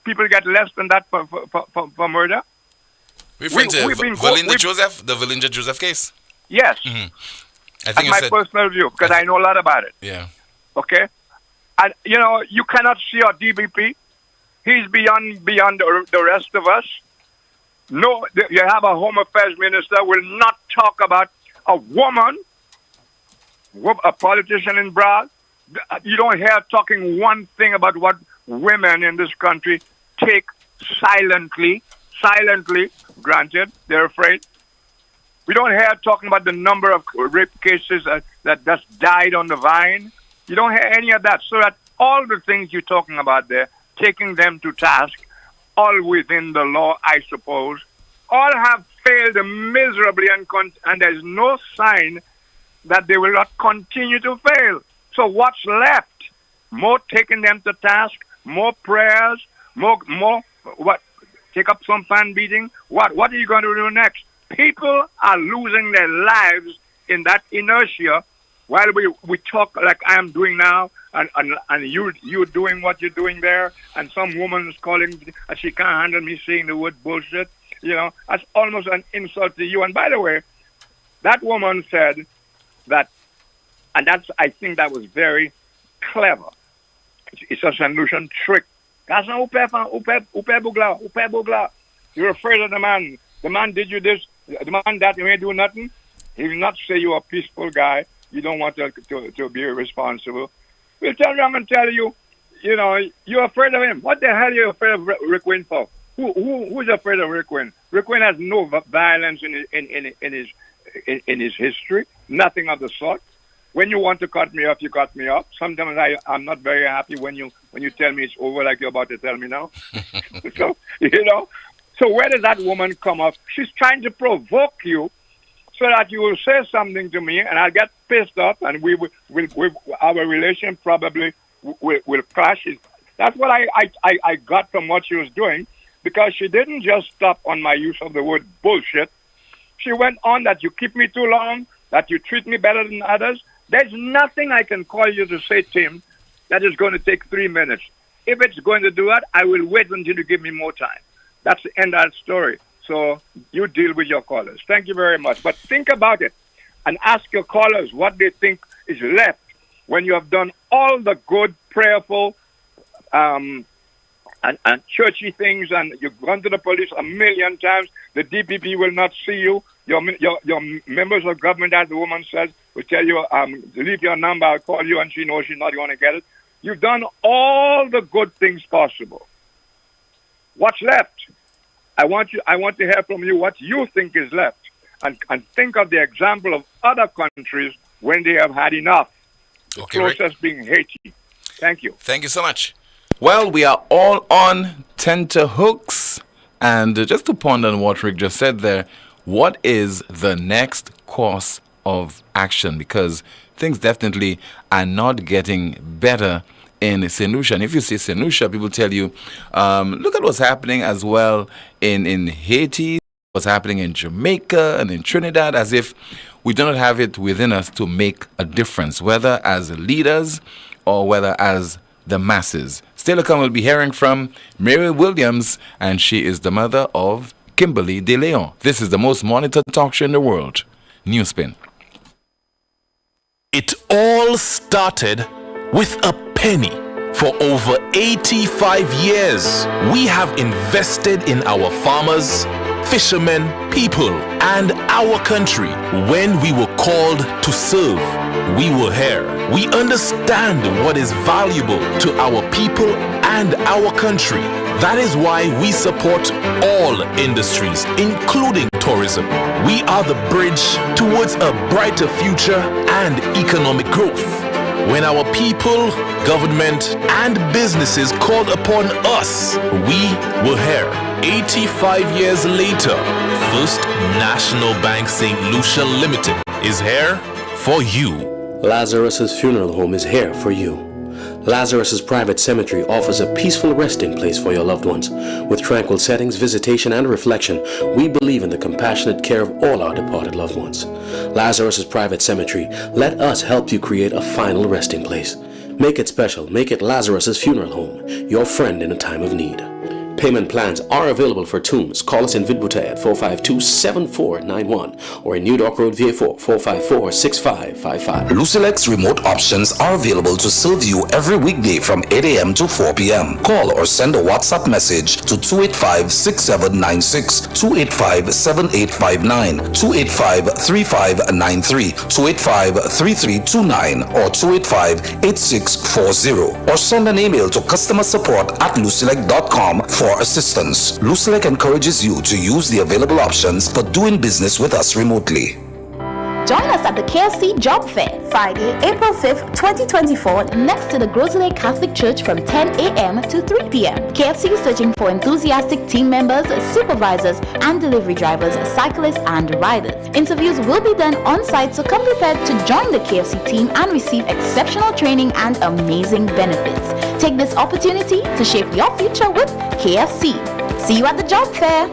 People get less than that for murder. Referring to the Belinda Joseph case? Yes. I think that's my personal view, because I know a lot about it. Yeah. Okay? And, you cannot see our DBP. He's beyond the rest of us. No, you have a Home Affairs Minister will not talk about a woman, a politician in Brad. You don't hear talking one thing about what women in this country take silently. Granted, they're afraid. We don't hear talking about the number of rape cases that just died on the vine. You don't hear any of that. So that all the things you're talking about there, taking them to task, all within the law, I suppose, all have failed miserably, and there's no sign that they will not continue to fail. So what's left? More taking them to task, more prayers, more what? Take up some fan beating? What are you going to do next? People are losing their lives in that inertia while we talk like I am doing now, and you're doing what you're doing there, and some woman is calling, and she can't handle me saying the word bullshit. That's almost an insult to you. And by the way, that woman said that, and I think that was very clever. It's a solution trick. You're afraid of the man. The man did you this. The man that you may do nothing. He will not say you're a peaceful guy. You don't want to be responsible. We'll turn around and tell you, you're afraid of him. What the hell are you afraid of Rick Wynn for? Who's afraid of Rick Wynn? Rick Wynn has no violence in his history. Nothing of the sort. When you want to cut me off, you cut me off. Sometimes I'm not very happy when you tell me it's over, like you're about to tell me now. So where does that woman come off? She's trying to provoke you so that you will say something to me, and I'll get pissed off, and our relation probably will clash. That's what I got from what she was doing, because she didn't just stop on my use of the word bullshit. She went on that you keep me too long, that you treat me better than others. There's nothing I can call you to say, Tim, that is going to take 3 minutes. If it's going to do that, I will wait until you give me more time. That's the end of that story. So you deal with your callers. Thank you very much. But think about it and ask your callers what they think is left when you have done all the good, prayerful and churchy things, and you run to the police a million times. The DPP will not see you. Your members of government, as the woman says, will tell you, leave your number, I'll call you, and she knows she's not going to get it. You've done all the good things possible. What's left? I want to hear from you what you think is left, and think of the example of other countries when they have had enough. The closest being Haiti. Thank you. Thank you so much. Well, we are all on tenterhooks, and just to ponder on what Rick just said there, what is the next course of action? Because things definitely are not getting better in St. Lucia. And if you say St. Lucia, people tell you, look at what's happening as well in Haiti, what's happening in Jamaica and in Trinidad, as if we do not have it within us to make a difference, whether as leaders or whether as the masses. Still to come, we'll be hearing from Mary Williams, and she is the mother of Kimberly De Leon. This is the most monitored talk show in the world, NewsSpin. It all started with a penny. For over 85 years, we have invested in our farmers, fishermen, people, and our country. When we were called to serve, we were here. We understand what is valuable to our people and our country. That is why we support all industries, including tourism. We are the bridge towards a brighter future and economic growth. When our people, government, and businesses called upon us, we were here. 85 years later, First National Bank St. Lucia Limited is here for you. Lazarus's Funeral Home is here for you. Lazarus's Private Cemetery offers a peaceful resting place for your loved ones. With tranquil settings, visitation, and reflection, we believe in the compassionate care of all our departed loved ones. Lazarus's Private Cemetery, let us help you create a final resting place. Make it special. Make it Lazarus's Funeral Home, your friend in a time of need. Payment plans are available for tombs. Call us in Vidbuta at 452-7491 or in New Dock Road, VA4, 454-6555. Lucilex remote options are available to serve you every weekday from 8 a.m. to 4 p.m. Call or send a WhatsApp message to 285-6796, 285-7859, 285-3593, 285-3329, or 285-8640. Or send an email to customersupport@lucilec.com for assistance. Lucilec encourages you to use the available options for doing business with us remotely. Join us at the KFC Job Fair, Friday, April 5th, 2024, next to the Grosley Catholic Church from 10 a.m. to 3 p.m. KFC is searching for enthusiastic team members, supervisors, and delivery drivers, cyclists, and riders. Interviews will be done on site, so come prepared to join the KFC team and receive exceptional training and amazing benefits. Take this opportunity to shape your future with KFC. See you at the Job Fair.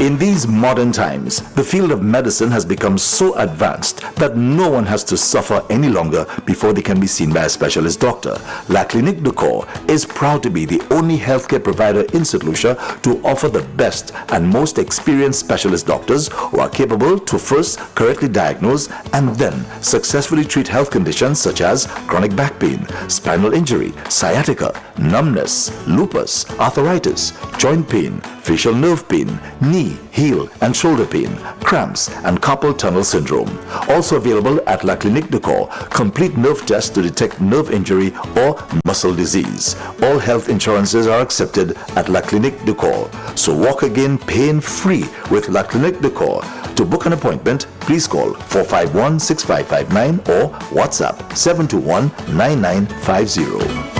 In these modern times, the field of medicine has become so advanced that no one has to suffer any longer before they can be seen by a specialist doctor. La Clinique de Corps is proud to be the only healthcare provider in St. Lucia to offer the best and most experienced specialist doctors who are capable to first correctly diagnose and then successfully treat health conditions such as chronic back pain, spinal injury, sciatica, numbness, lupus, arthritis, joint pain, facial nerve pain, knee, heel, and shoulder pain, cramps, and carpal tunnel syndrome. Also available at La Clinique de Corps, complete nerve tests to detect nerve injury or muscle disease. All health insurances are accepted at La Clinique de Corps. So walk again pain-free with La Clinique de Corps. To book an appointment, please call 451-6559 or WhatsApp 721-9950.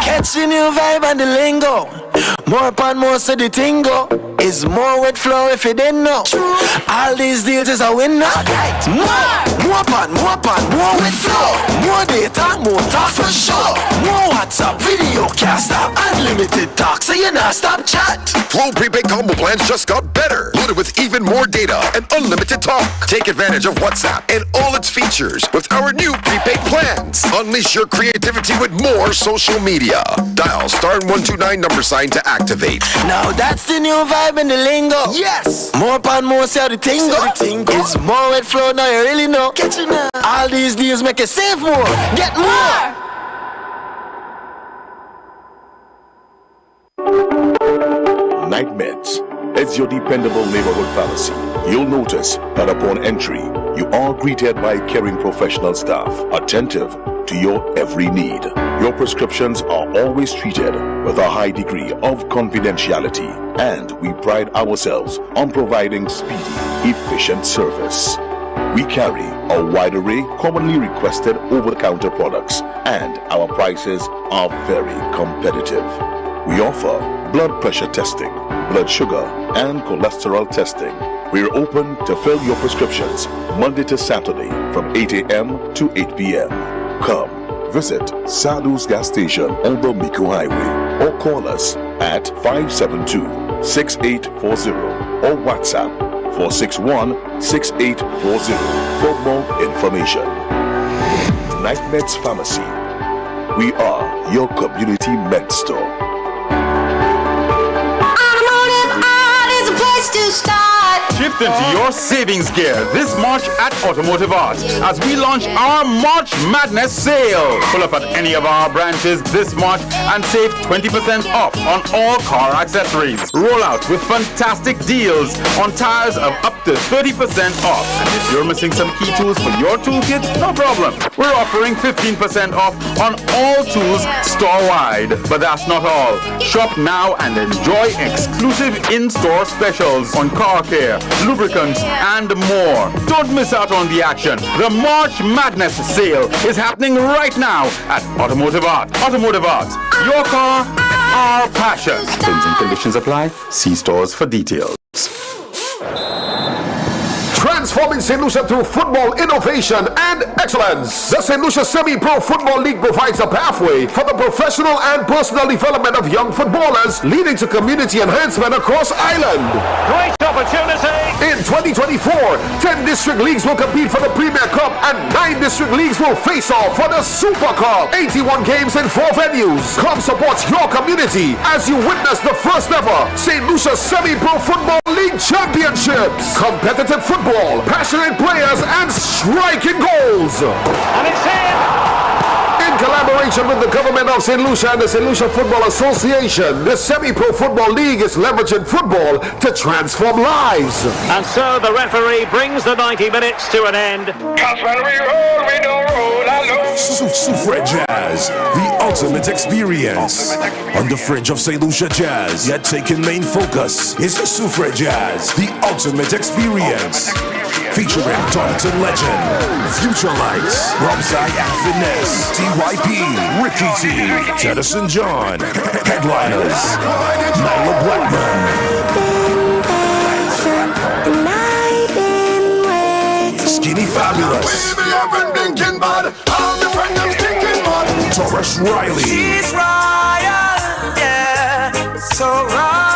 Catch the new vibe and the lingo. More upon more so the tingo. Is more with flow if you didn't know. All these deals is a winner. More upon more with flow. More data, more talk for sure. More WhatsApp, video, can't stop. Unlimited talk, so you not stop chat. Flow prepaid combo plans just got better. Loaded with even more data and unlimited talk. Take advantage of WhatsApp and all its features with our new prepaid plans. Unleash your creativity with more social media. Dial *129 # to activate. Now that's the new vibe in the lingo. Yes! More pan more say the tingo. It's more with flow now you really know. Catch it now. All these deals make you save more. Get more. Night Meds is your dependable neighborhood pharmacy. You'll notice that upon entry, you are greeted by caring professional staff, attentive to your every need. Your prescriptions are always treated with a high degree of confidentiality, and we pride ourselves on providing speedy, efficient service. We carry a wide array commonly requested over-the-counter products, and our prices are very competitive. We offer blood pressure testing, blood sugar, and cholesterol testing. We're open to fill your prescriptions Monday to Saturday from 8 a.m. to 8 p.m. Come visit Sadhu's gas station on the Miku Highway or call us at 572-6840 or WhatsApp 461-6840 for more information. Night Meds Pharmacy. We are your community med store. To start. Shift into your savings gear this March at Automotive Art as we launch our March Madness sale. Pull up at any of our branches this March and save 20% off on all car accessories. Roll out with fantastic deals on tires of up to 30% off. And if you're missing some key tools for your toolkit, no problem. We're offering 15% off on all tools store-wide. But that's not all. Shop now and enjoy exclusive in-store specials on car care, lubricants, and more. Don't miss out on the action. The March Madness sale is happening right now at Automotive Art. Automotive Art, your car, our passion. Terms and conditions apply. See stores for details. Transforming St. Lucia through football innovation and excellence. The St. Lucia Semi-Pro Football League provides a pathway for the professional and personal development of young footballers, leading to community enhancement across Ireland. Great opportunity! In 2024, 10 district leagues will compete for the Premier Cup and 9 district leagues will face off for the Super Cup. 81 games in 4 venues. Come support your community as you witness the first ever St. Lucia Semi-Pro Football League Championships. Competitive football, passionate players, and striking goals. And it's in! In collaboration with the government of St. Lucia and the St. Lucia Football Association, the Semi-Pro Football League is leveraging football to transform lives. And so the referee brings the 90 minutes to an end. Cause when we roll, we don't roll alone. Soufred Jazz, the ultimate experience. On the fringe of St. Lucia Jazz, yet taking main focus is Soufred Jazz, the ultimate experience. Featuring Taunton legend, Future Lights, Robsai and Finesse, TYP, Ricky T, Tedison John, Headliners, Nyla Blackman. Skinny Fabulous, Taurus Riley. She's royal, yeah, so royal.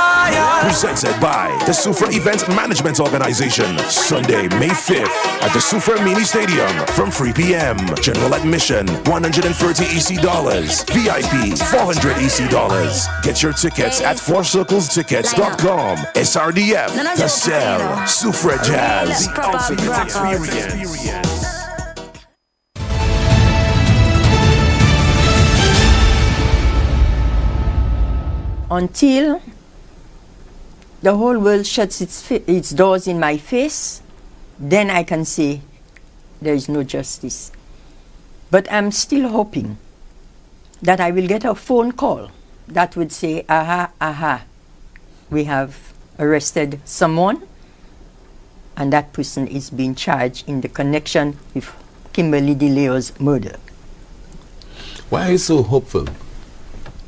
Presented by the Soufred Event Management Organization. Sunday, May 5th at the Soufred Mini Stadium from 3 p.m. General admission, $130 EC. VIP, $400 EC. Get your tickets at fourcirclestickets.com. SRDF, The Cell, Soufred Jazz, the ultimate experience. Until the whole world shuts its doors in my face, then I can say there is no justice. But I'm still hoping that I will get a phone call that would say, aha, we have arrested someone and that person is being charged in the connection with Kimberly DeLeo's murder. Why are you so hopeful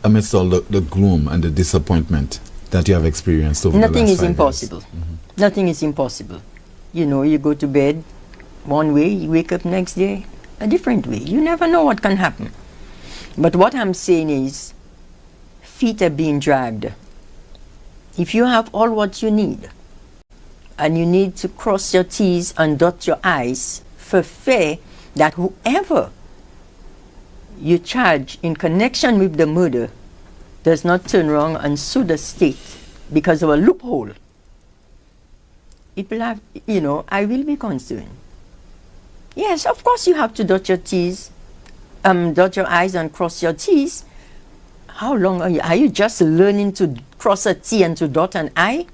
amidst all the gloom and the disappointment that you have experienced over Nothing the last is 5 impossible. years? Mm-hmm. Nothing is impossible. You know, you go to bed one way, you wake up next day a different way. You never know what can happen. But what I'm saying is, feet are being dragged. If you have all what you need, and you need to cross your T's and dot your I's for fear that whoever you charge in connection with the murder does not turn around and sue the state because of a loophole, it will have, I will be concerned. Yes, of course you have to dot your T's, dot your I's and cross your T's. How long are you just learning to cross a T and to dot an I?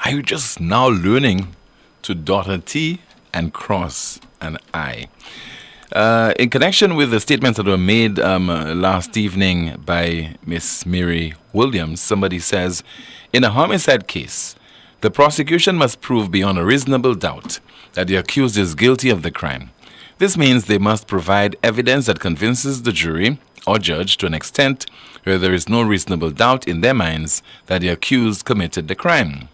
Are you just now learning to dot a T and cross an I? In connection with the statements that were made last evening by Miss Mary Williams, somebody says, in a homicide case, the prosecution must prove beyond a reasonable doubt that the accused is guilty of the crime. This means they must provide evidence that convinces the jury or judge to an extent where there is no reasonable doubt in their minds that the accused committed the crime.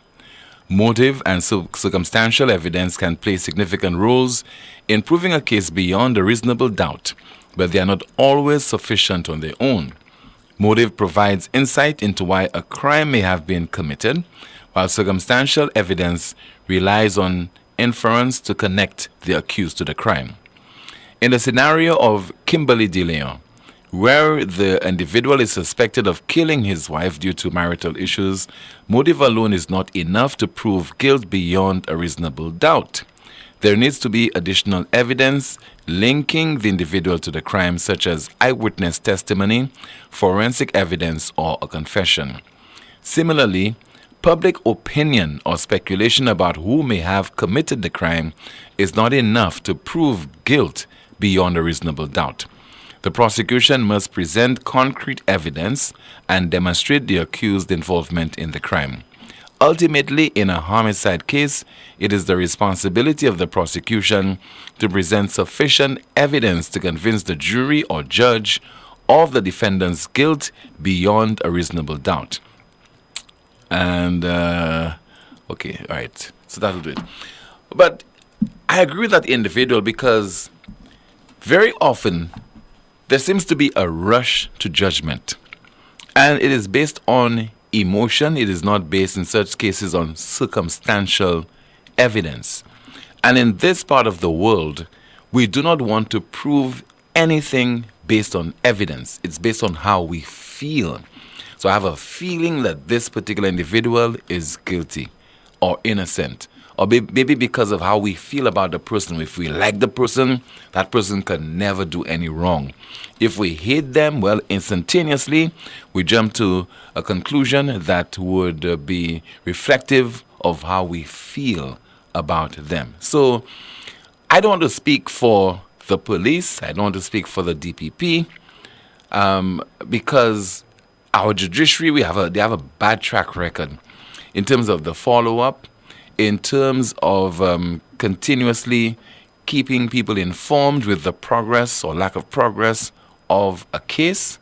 Motive and circumstantial evidence can play significant roles in proving a case beyond a reasonable doubt, but they are not always sufficient on their own. Motive provides insight into why a crime may have been committed, while circumstantial evidence relies on inference to connect the accused to the crime. In the scenario of Kimberly DeLeon, where the individual is suspected of killing his wife due to marital issues, motive alone is not enough to prove guilt beyond a reasonable doubt. There needs to be additional evidence linking the individual to the crime, such as eyewitness testimony, forensic evidence, or a confession. Similarly, public opinion or speculation about who may have committed the crime is not enough to prove guilt beyond a reasonable doubt. The prosecution must present concrete evidence and demonstrate the accused's involvement in the crime. Ultimately, in a homicide case, it is the responsibility of the prosecution to present sufficient evidence to convince the jury or judge of the defendant's guilt beyond a reasonable doubt. And, okay, all right, so that'll do it. But I agree with that individual because very often there seems to be a rush to judgment. And it is based on emotion. It is not based in such cases on circumstantial evidence. And in this part of the world, we do not want to prove anything based on evidence. It's based on how we feel. So I have a feeling that this particular individual is guilty or innocent. Or maybe because of how we feel about the person. If we like the person, that person can never do any wrong. If we hate them, well, instantaneously, we jump to a conclusion that would be reflective of how we feel about them. So I don't want to speak for the police. I don't want to speak for the DPP because our judiciary, they have a bad track record in terms of the follow-up, in terms of continuously keeping people informed with the progress or lack of progress of a case.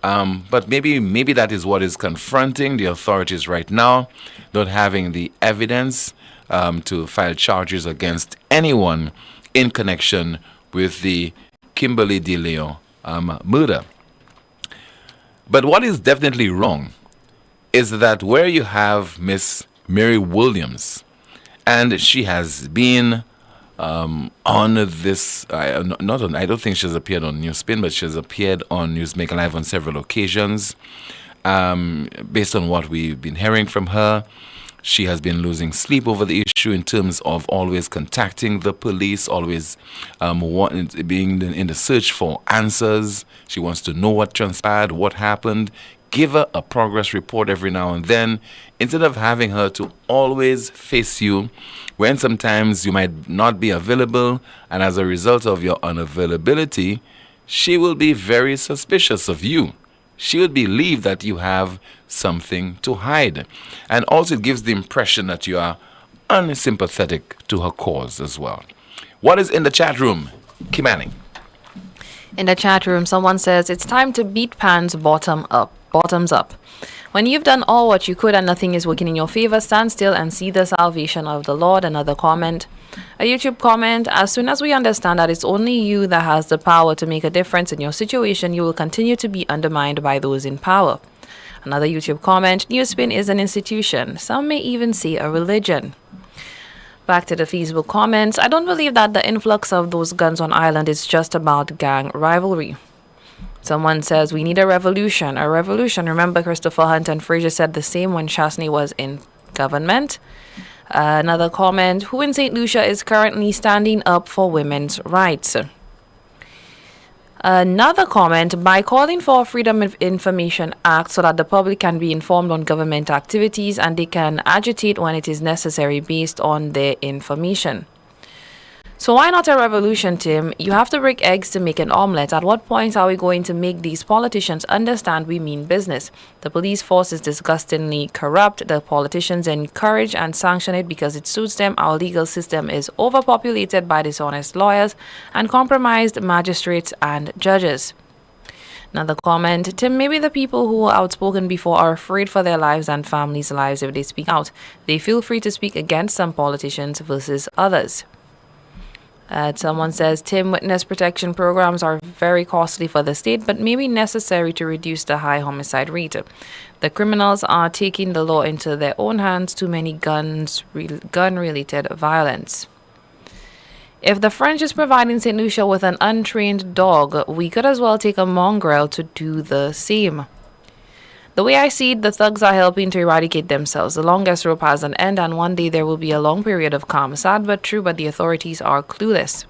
But maybe that is what is confronting the authorities right now, not having the evidence to file charges against anyone in connection with the Kimberly DeLeon murder. But what is definitely wrong is that where you have Miss Mary Williams, and she has been on this, I don't think she's appeared on NewsSpin, but she's appeared on Newsmaker Live on several occasions. Based on what we've been hearing from her, she has been losing sleep over the issue in terms of always contacting the police, always being in the search for answers. She wants to know what transpired, what happened. Give her a progress report every now and then, instead of having her to always face you when sometimes you might not be available, and as a result of your unavailability, she will be very suspicious of you. She will believe that you have something to hide. And also it gives the impression that you are unsympathetic to her cause as well. What is in the chat room? Kimani. In the chat room, someone says, it's time to beat pans bottoms up. When you've done all what you could and nothing is working in your favor, stand still and see the salvation of the Lord. Another comment. A YouTube comment, as soon as we understand that it's only you that has the power to make a difference in your situation, you will continue to be undermined by those in power. Another YouTube comment, NewsSpin is an institution. Some may even say a religion. Back to the Facebook comments. I don't believe that the influx of those guns on island is just about gang rivalry. Someone says, we need a revolution. A revolution. Remember, Christopher Hunt and Fraser said the same when Chasney was in government. Another comment, who in St. Lucia is currently standing up for women's rights? Another comment, by calling for a Freedom of Information Act so that the public can be informed on government activities and they can agitate when it is necessary based on their information. So why not a revolution, Tim? You have to break eggs to make an omelette. At what point are we going to make these politicians understand we mean business? The police force is disgustingly corrupt. The politicians encourage and sanction it because it suits them. Our legal system is overpopulated by dishonest lawyers and compromised magistrates and judges. Another comment, Tim, maybe the people who were outspoken before are afraid for their lives and families' lives if they speak out. They feel free to speak against some politicians versus others. Someone says, Tim, witness protection programs are very costly for the state, but maybe necessary to reduce the high homicide rate. The criminals are taking the law into their own hands. Too many gun-related violence. If the French is providing St. Lucia with an untrained dog, we could as well take a mongrel to do the same. The way I see it, the thugs are helping to eradicate themselves. The longest rope has an end, and one day there will be a long period of calm. Sad but true, but the authorities are clueless.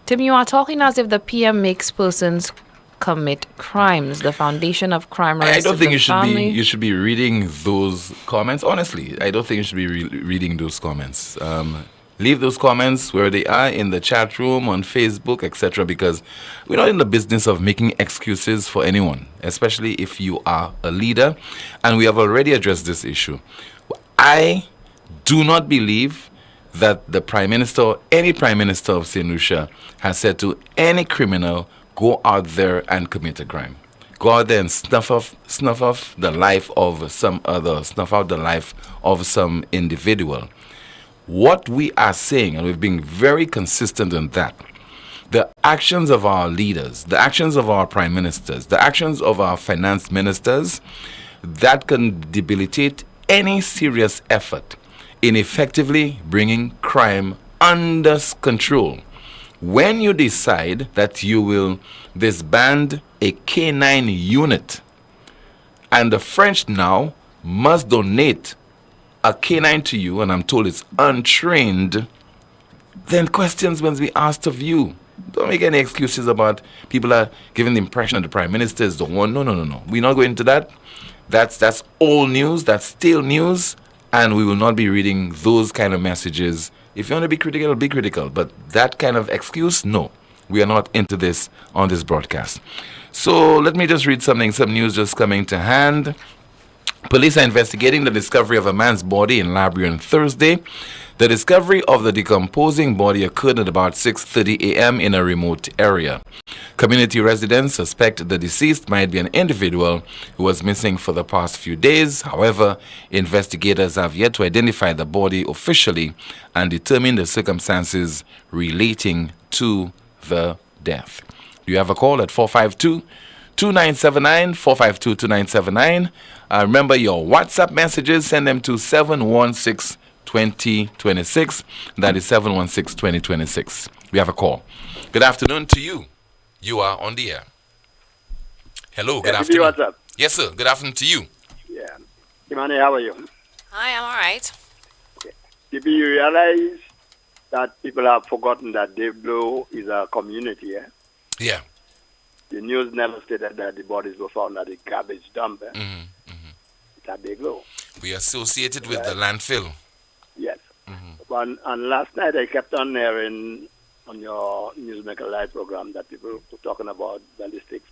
Tim, you are talking as if the PM makes persons commit crimes. The foundation of crime I rests don't with think the you should be reading those comments. Honestly, I don't think you should be reading those comments. Leave those comments where they are in the chat room, on Facebook, etc. Because we're not in the business of making excuses for anyone, especially if you are a leader. And we have already addressed this issue. I do not believe that the Prime Minister or any Prime Minister of St. Lucia has said to any criminal, go out there and commit a crime. Go out there and snuff off the life of some other, snuff out the life of some individual. What we are saying, and we've been very consistent in that, the actions of our leaders, the actions of our prime ministers, the actions of our finance ministers, that can debilitate any serious effort in effectively bringing crime under control. When you decide that you will disband a canine unit, and the French now must donate a canine to you, and I'm told it's untrained, then questions must be asked of you. Don't make any excuses about people are giving the impression that the Prime Minister is the one. No. We're not going into that. That's old news. That's stale news. And we will not be reading those kind of messages. If you want to be critical, be critical. But that kind of excuse, no. We are not into this on this broadcast. So let me just read something. Some news just coming to hand. Police are investigating the discovery of a man's body in Labrie on Thursday. The discovery of the decomposing body occurred at about 6:30 a.m. in a remote area. Community residents suspect the deceased might be an individual who was missing for the past few days. However, investigators have yet to identify the body officially and determine the circumstances relating to the death. You have a call at 452-2979, 452-2979. Remember your WhatsApp messages, send them to 716-2026. That is 716-2026. We have a call. Good afternoon to you. You are on the air. Hello, good afternoon. What's up? Yes, sir. Good afternoon to you. Yeah. Kimani, how are you? Hi, I'm all right. Did you realize that people have forgotten that Dave Blow is a community, eh? Yeah. The news never stated that the bodies were found at the garbage dump. Eh? It's a big blow. We associated with the landfill. Yes. And last night I kept on hearing on your Newsmaker Live program that people were talking about ballistics.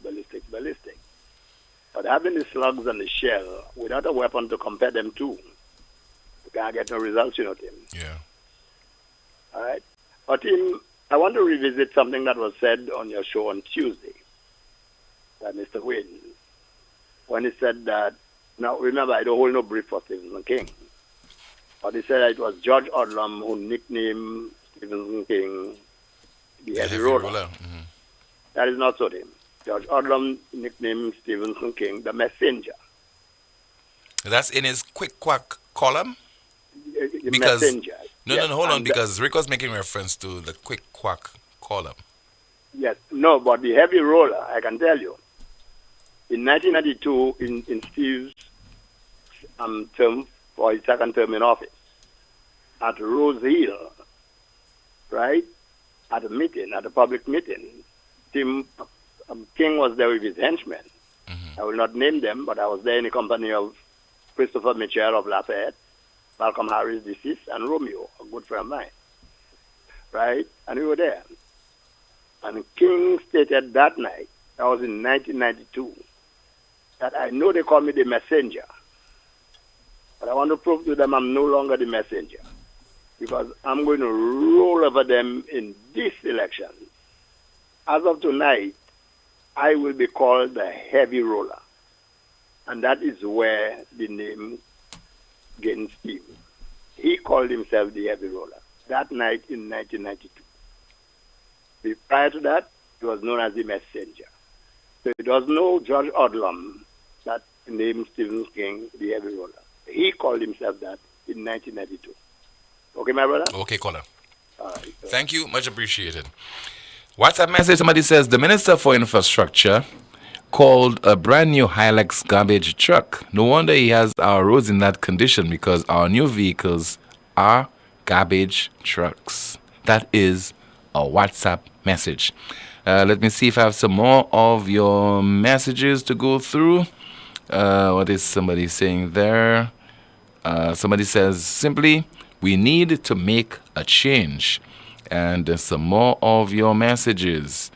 But having the slugs and the shell without a weapon to compare them to, you can't get no results, you know, Tim. Yeah. All right. But Tim, I want to revisit something that was said on your show on Tuesday by Mr. Wynn, when he said that, now remember, I don't hold no brief for Stephen King, but he said it was George Odlum who nicknamed Stephen King the heavy roller. That is not so, Tim. George Odlum nicknamed Stephen King the messenger. That's in his Quick Quack column? The messenger. No, hold on, because Rick was making reference to the Quick Quack column. Yes, no, but the heavy roller, I can tell you, in 1992, in Steve's term for his second term in office, at Rose Hill, right, at a meeting, at a public meeting, Tim King was there with his henchmen. I will not name them, but I was there in the company of Christopher Mitchell of Lafayette, Malcolm Harris, deceased, and Romeo, a good friend of mine, right? And we were there. And King stated that night, that was in 1992, that I know they call me the messenger, but I want to prove to them I'm no longer the messenger, because I'm going to roll over them in this election. As of tonight, I will be called the heavy roller. And that is where the name gains steam. He called himself the heavy roller that night in 1992. Prior to that, he was known as the messenger. So it was no George Odlum that named Stephen King the heavy roller. He called himself that in 1992. Okay, my brother? Okay, caller. All right. Thank you. Much appreciated. WhatsApp message, somebody says, the Minister for Infrastructure called a brand new Hilux garbage truck. No wonder he has our roads in that condition, because our new vehicles are garbage trucks. That is a WhatsApp message. Let me see if I have some more of your messages to go through. What is somebody saying there? Somebody says, simply, we need to make a change. And some more of your messages.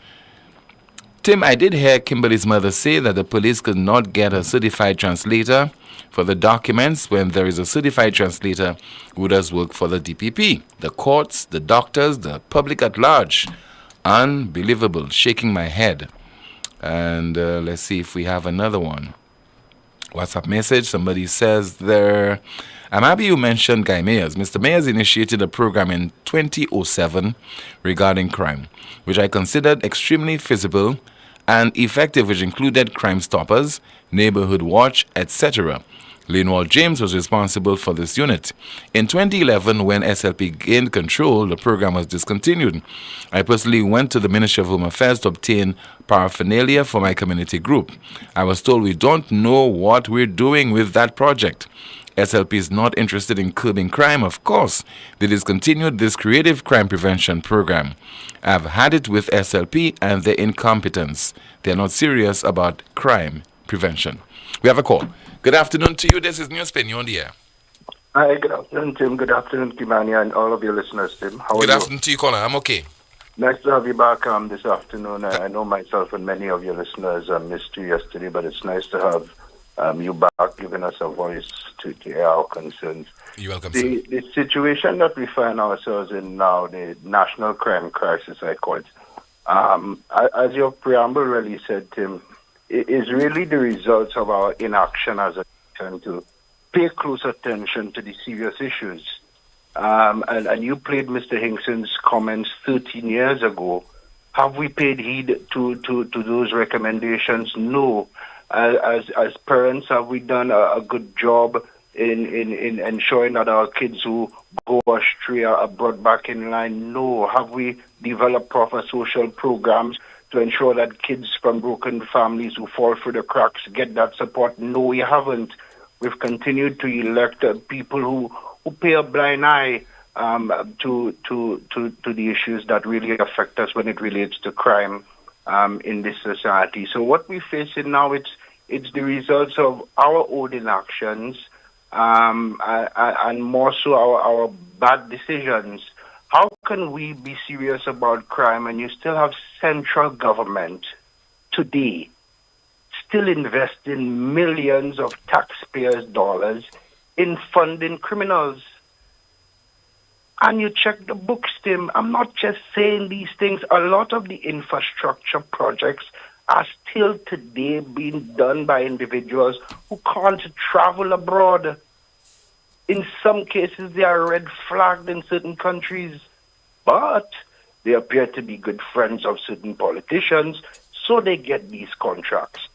Tim, I did hear Kimberly's mother say that the police could not get a certified translator for the documents when there is a certified translator who does work for the DPP, the courts, the doctors, the public at large. Unbelievable. Shaking my head. And let's see if we have another one. WhatsApp message. Somebody says there, I'm happy you mentioned Guy Mayers. Mr. Mayers initiated a program in 2007 regarding crime, which I considered extremely feasible and effective, which included Crime Stoppers, Neighborhood Watch, etc. Linwald James was responsible for this unit. In 2011, when SLP gained control, the program was discontinued. I personally went to the Ministry of Home Affairs to obtain paraphernalia for my community group. I was told we don't know what we're doing with that project. SLP is not interested in curbing crime, of course. They discontinued this creative crime prevention program. I've had it with SLP and their incompetence. They're not serious about crime prevention. We have a call. Good afternoon to you. This is NewsSpin. You're on the air. Hi, good afternoon, Tim. Good afternoon, Kimani, and all of your listeners, Tim. How are you? Good afternoon to you, caller. I'm okay. Nice to have you back this afternoon. I know myself and many of your listeners missed you yesterday, but it's nice to have you back, giving us a voice to air our concerns. You're welcome, sir. The situation that we find ourselves in now, the national crime crisis, I call it, as your preamble really said, Tim, it is really the results of our inaction as a nation to pay close attention to the serious issues. And you played Mr. Hingson's comments 13 years ago. Have we paid heed to those recommendations? No. As parents, have we done a good job in ensuring that our kids who go astray are brought back in line? No. Have we developed proper social programs to ensure that kids from broken families who fall through the cracks get that support? No, we haven't. We've continued to elect people who pay a blind eye to the issues that really affect us when it relates to crime in this society. So what we're facing now, it's the results of our own inactions and more so our bad decisions. How can we be serious about crime and you still have central government today still investing millions of taxpayers' dollars in funding criminals? And you check the books, Tim. I'm not just saying these things. A lot of the infrastructure projects are still today being done by individuals who can't travel abroad. In some cases, they are red flagged in certain countries, but they appear to be good friends of certain politicians, so they get these contracts.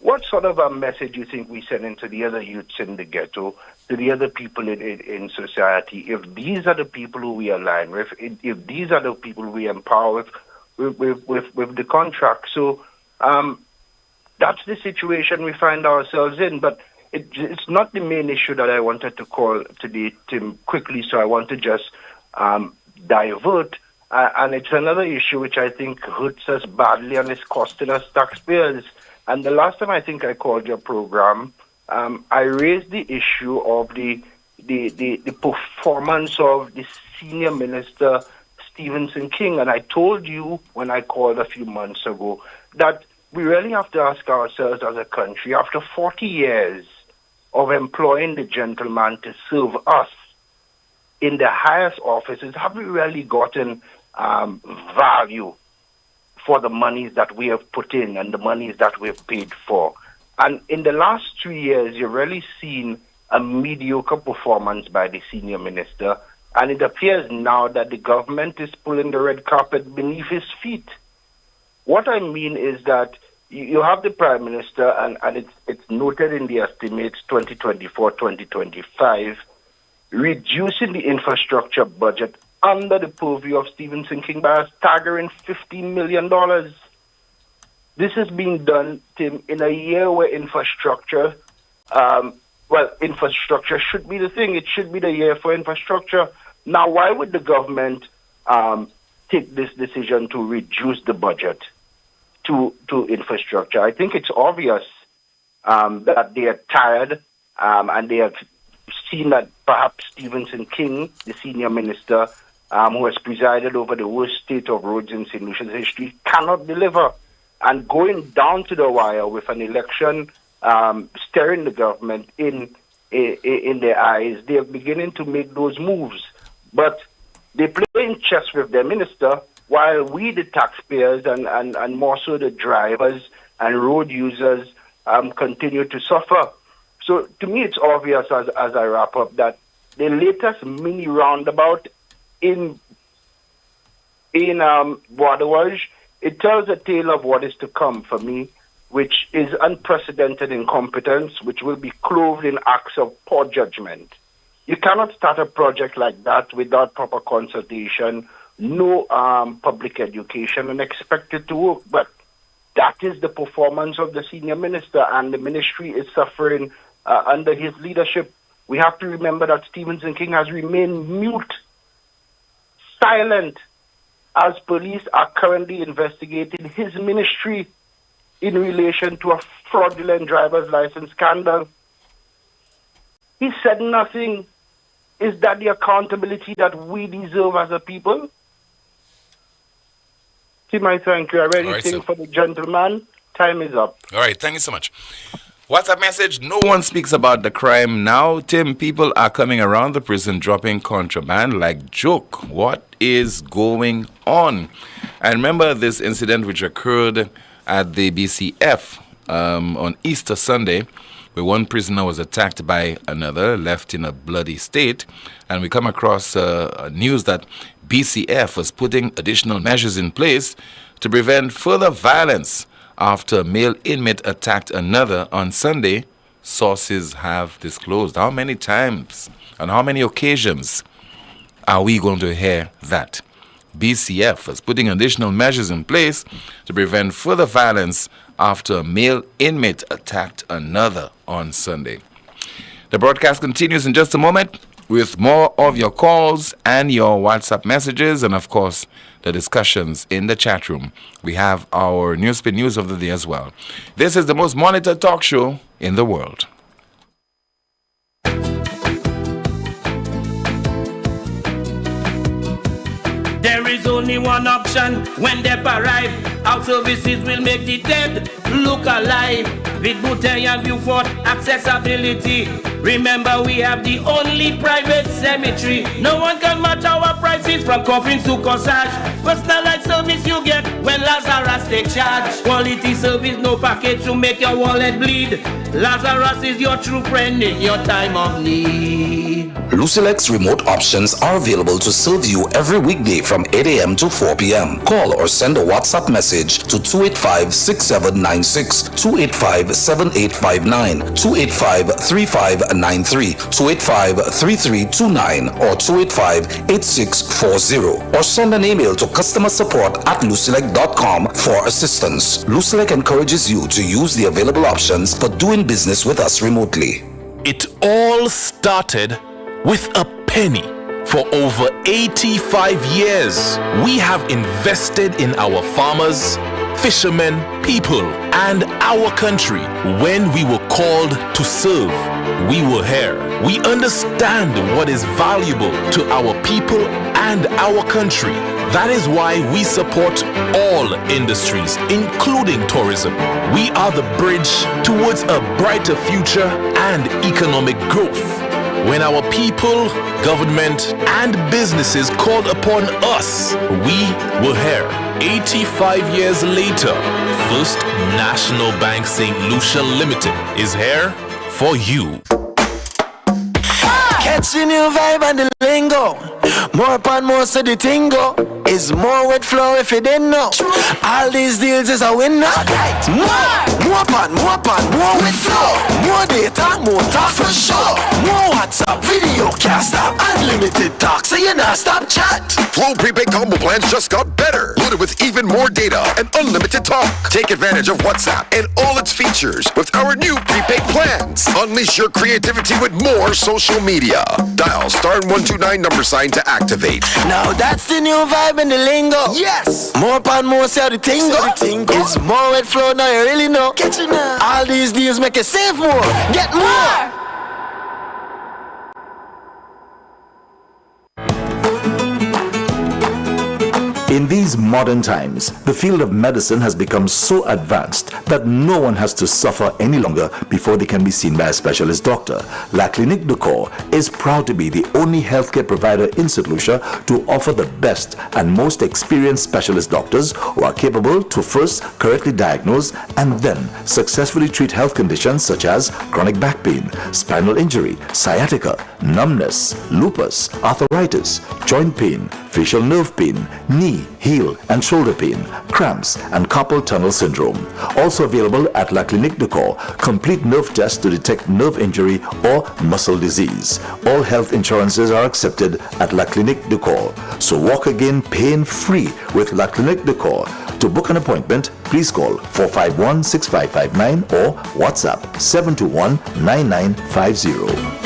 What sort of a message do you think we send into the other youths in the ghetto, to the other people in society, if these are the people who we align with, if these are the people we empower with, with the contract. So that's the situation we find ourselves in. But it's not the main issue that I wanted to call today, Tim, quickly. So I want to just divert. And it's another issue which I think hurts us badly and is costing us taxpayers. And the last time I think I called your program, I raised the issue of the performance of the senior minister, Stephenson King. And I told you when I called a few months ago that we really have to ask ourselves as a country, after 40 years of employing the gentleman to serve us in the highest offices, have we really gotten value for the monies that we have put in and the monies that we've paid for? And in the last 3 years, you've really seen a mediocre performance by the senior minister, and it appears now that the government is pulling the red carpet beneath his feet. What I mean is that you have the Prime Minister, and it's noted in the estimates 2024-2025, reducing the infrastructure budget under the purview of Stephenson King by a staggering $15 million. This is being done, Tim, in a year where infrastructure, infrastructure should be the thing. It should be the year for infrastructure. Now, why would the government take this decision to reduce the budget to infrastructure? I think it's obvious that they are tired and they have seen that perhaps Stephenson King, the senior minister, who has presided over the worst state of roads in St. Lucia's history, cannot deliver. And going down to the wire with an election staring the government in their eyes, they are beginning to make those moves. But they're playing chess with their minister, while we, the taxpayers, and more so the drivers and road users, continue to suffer. So to me, it's obvious as I wrap up that the latest mini roundabout in Wadawaj, it tells a tale of what is to come for me, which is unprecedented incompetence, which will be clothed in acts of poor judgment. You cannot start a project like that without proper consultation, no public education, and expect it to work. But that is the performance of the senior minister, and the ministry is suffering under his leadership. We have to remember that Stephenson King has remained mute, silent, as police are currently investigating his ministry in relation to a fraudulent driver's license scandal. He said nothing. Is that the accountability that we deserve as a people? Tim, I thank you. I really think for the gentleman, time is up. All right, thank you so much. WhatsApp message, no one speaks about the crime now. Tim, people are coming around the prison dropping contraband like joke. What is going on? I remember this incident which occurred at the BCF on Easter Sunday, where one prisoner was attacked by another, left in a bloody state. And we come across news that BCF was putting additional measures in place to prevent further violence after a male inmate attacked another on Sunday. Sources have disclosed. How many times and how many occasions are we going to hear that? BCF is putting additional measures in place to prevent further violence after a male inmate attacked another on Sunday. The broadcast continues in just a moment with more of your calls and your WhatsApp messages, and of course the discussions in the chat room. We have our NewsSpin news of the day as well. This is the most monitored talk show in the world. There is only one option when they arrive. Our services will make the dead look alive. With Bouteille and Beaufort accessibility. Remember, we have the only private cemetery. No one can match our prices from coffins to corsage. Personalized service you get when Lazarus take charge. Quality service, no package to make your wallet bleed. Lazarus is your true friend in your time of need. Lucilec's remote options are available to serve you every weekday from 8 a.m. to 4 p.m. Call or send a WhatsApp message to 285-6796, 285-7859, 285-3593, 285-3329, or 285-8640. Or send an email to customersupport@lucilec.com for assistance. Lucilec encourages you to use the available options for doing business with us remotely. It all started with a penny. For over 85 years, we have invested in our farmers, fishermen, people, and our country. When we were called to serve, we were here. We understand what is valuable to our people and our country. That is why we support all industries, including tourism. We are the bridge towards a brighter future and economic growth. When our people, government, and businesses called upon us, we were here. 85 years later, First National Bank St. Lucia Limited is here for you. Catching your vibe and the lingo. More upon more so the tingo. Is more with flow if you didn't know. All these deals is a winner. More upon more with flow. More data, more talk for sure. More WhatsApp, video, cast up, unlimited talk, so you not stop chat. Flow prepaid combo plans just got better. Loaded with even more data and unlimited talk. Take advantage of WhatsApp and all its features with our new prepaid plans. Unleash your creativity with more social media. Dial *129 $ to activate. Now that's the new vibe in the lingo. Yes. More upon more so the tingo. It's more with flow now, you really know. Catch it now. All these deals make you save more. Get more. In these modern times, the field of medicine has become so advanced that no one has to suffer any longer before they can be seen by a specialist doctor. La Clinique de Corps is proud to be the only healthcare provider in St. Lucia to offer the best and most experienced specialist doctors who are capable to first correctly diagnose and then successfully treat health conditions such as chronic back pain, spinal injury, sciatica, numbness, lupus, arthritis, joint pain, facial nerve pain, knee, heel and shoulder pain, cramps and carpal tunnel syndrome. Also available at La Clinique de Corps, complete nerve tests to detect nerve injury or muscle disease. All health insurances are accepted at La Clinique de Corps. So walk again pain-free with La Clinique de Corps. To book an appointment, please call 451-6559 or WhatsApp 721-9950.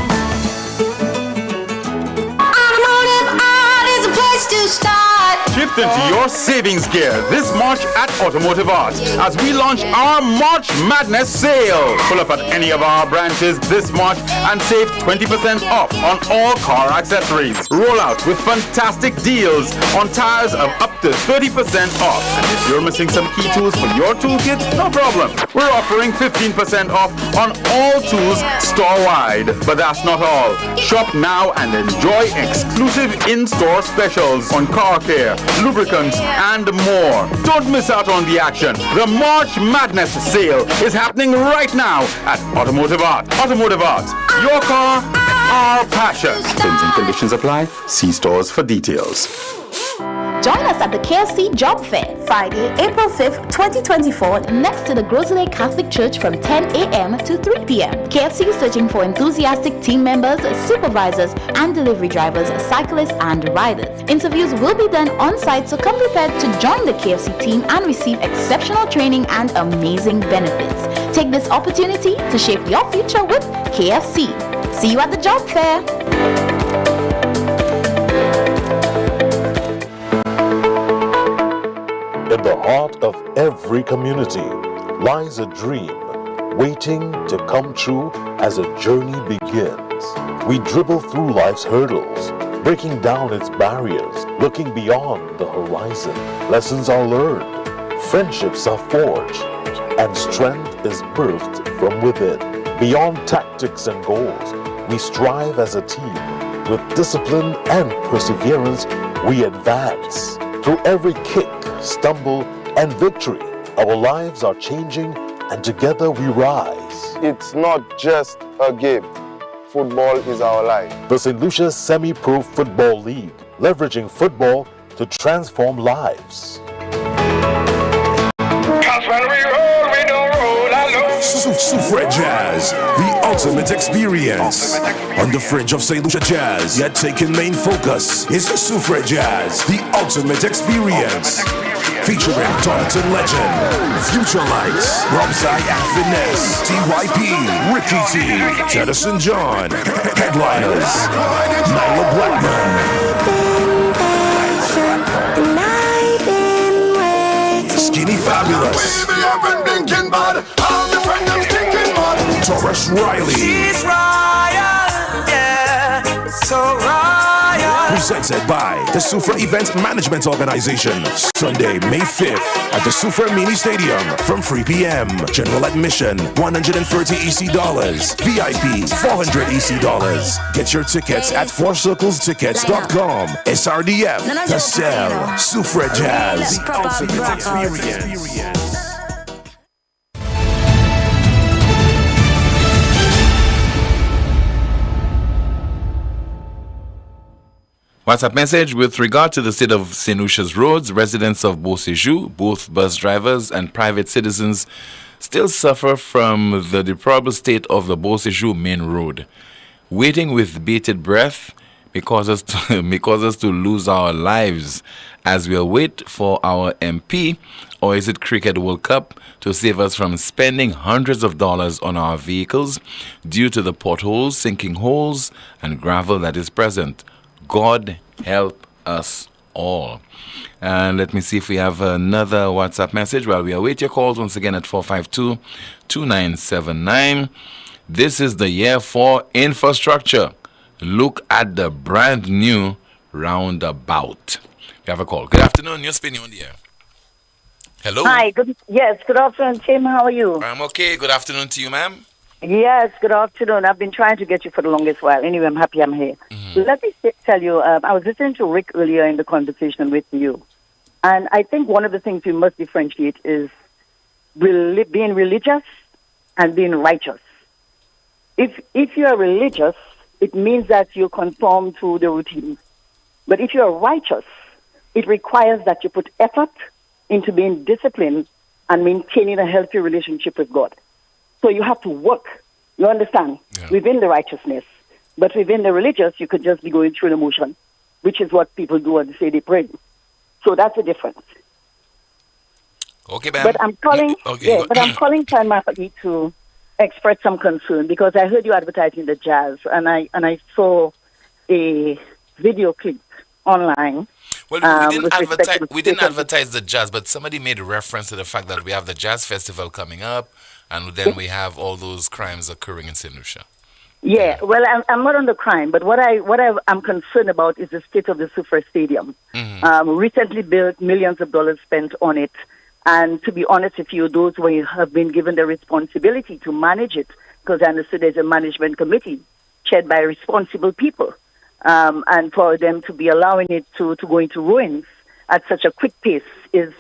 Shift into your savings gear this March at Automotive Art as we launch our March Madness sale. Pull up at any of our branches this March and save 20% off on all car accessories. Roll out with fantastic deals on tires of up to 30% off. And if you're missing some key tools for your toolkit, no problem. We're offering 15% off on all tools store-wide. But that's not all. Shop now and enjoy exclusive in-store specials on car care, lubricants, and more. Don't miss out on the action. The March Madness sale is happening right now at Automotive Art. Automotive Art, your car, our passion. Terms and conditions apply. See stores for details. Join us at the KFC Job Fair, Friday, April 5th, 2024, next to the Grosley Catholic Church from 10 a.m. to 3 p.m. KFC is searching for enthusiastic team members, supervisors, and delivery drivers, cyclists, and riders. Interviews will be done on-site, so come prepared to join the KFC team and receive exceptional training and amazing benefits. Take this opportunity to shape your future with KFC. See you at the Job Fair. In the heart of every community lies a dream waiting to come true as a journey begins. We dribble through life's hurdles, breaking down its barriers, looking beyond the horizon. Lessons are learned, friendships are forged, and strength is birthed from within. Beyond tactics and goals, we strive as a team. With discipline and perseverance, we advance. Through every kick, stumble, and victory, our lives are changing, and together we rise. It's not just a game. football is our life. The St. Lucia Semi-Pro Football League, leveraging football to transform lives. Soufre Jazz, the ultimate experience. On the fringe of St. Lucia Jazz, yet taking main focus is Soufre Jazz, the ultimate experience. Featuring Taunton legend, Future Lights, Rob Zai and Finesse, TYP, Ricky T, Jefferson John, Headliners, Nyla Blackman, Skinny Fabulous, Taurus Riley. She's royal, yeah, so royal. Presented by the Soufre Event Management Organization. Sunday, May 5th at the Soufre Mini Stadium from 3 p.m. General admission, $130 EC dollars. VIP, $400 EC dollars. Get your tickets at fourcirclestickets.com. SRDF, The Cell, Soufre Jazz, the ultimate experience. WhatsApp message with regard to the state of St. Lucia's roads. Residents of Beauséjour, both bus drivers and private citizens, still suffer from the deplorable state of the Beauséjour main road. Waiting with bated breath may cause us to lose our lives as we await for our MP, or is it Cricket World Cup, to save us from spending hundreds of dollars on our vehicles due to the potholes, sinking holes, and gravel that is present. God help us all. And let me see if we have another WhatsApp message while we await your calls once again at 452-2979. This is the year for infrastructure. Look at the brand new roundabout. We have a call. Good afternoon. You're spinning on the air. Hello. Hi. Good afternoon, Tim. How are you? I'm okay. Good afternoon to you, ma'am. Yes, good afternoon. I've been trying to get you for the longest while. Anyway, I'm happy I'm here. Let me tell you, I was listening to Rick earlier in the conversation with you. And I think one of the things we must differentiate is being religious and being righteous. If you are religious, it means that you conform to the routine. But if you are righteous, it requires that you put effort into being disciplined and maintaining a healthy relationship with God. So you have to work, you understand, within the righteousness. But within the religious, you could just be going through the motion, which is what people do when they say they pray. So that's the difference. Okay, ma'am. But I'm calling, I'm calling primarily to express some concern because I heard you advertising the jazz, and I saw a video clip online. Well, we didn't advertise the jazz, but somebody made a reference to the fact that we have the jazz festival coming up, and then we have all those crimes occurring in St. Lucia. Yeah, well, I'm not on the crime, but what I'm concerned about is the state of the Soufre Stadium. Recently built, millions of dollars spent on it, and to be honest with you, those who have been given the responsibility to manage it, because I understood there's a management committee chaired by responsible people, and for them to be allowing it to go into ruins at such a quick pace is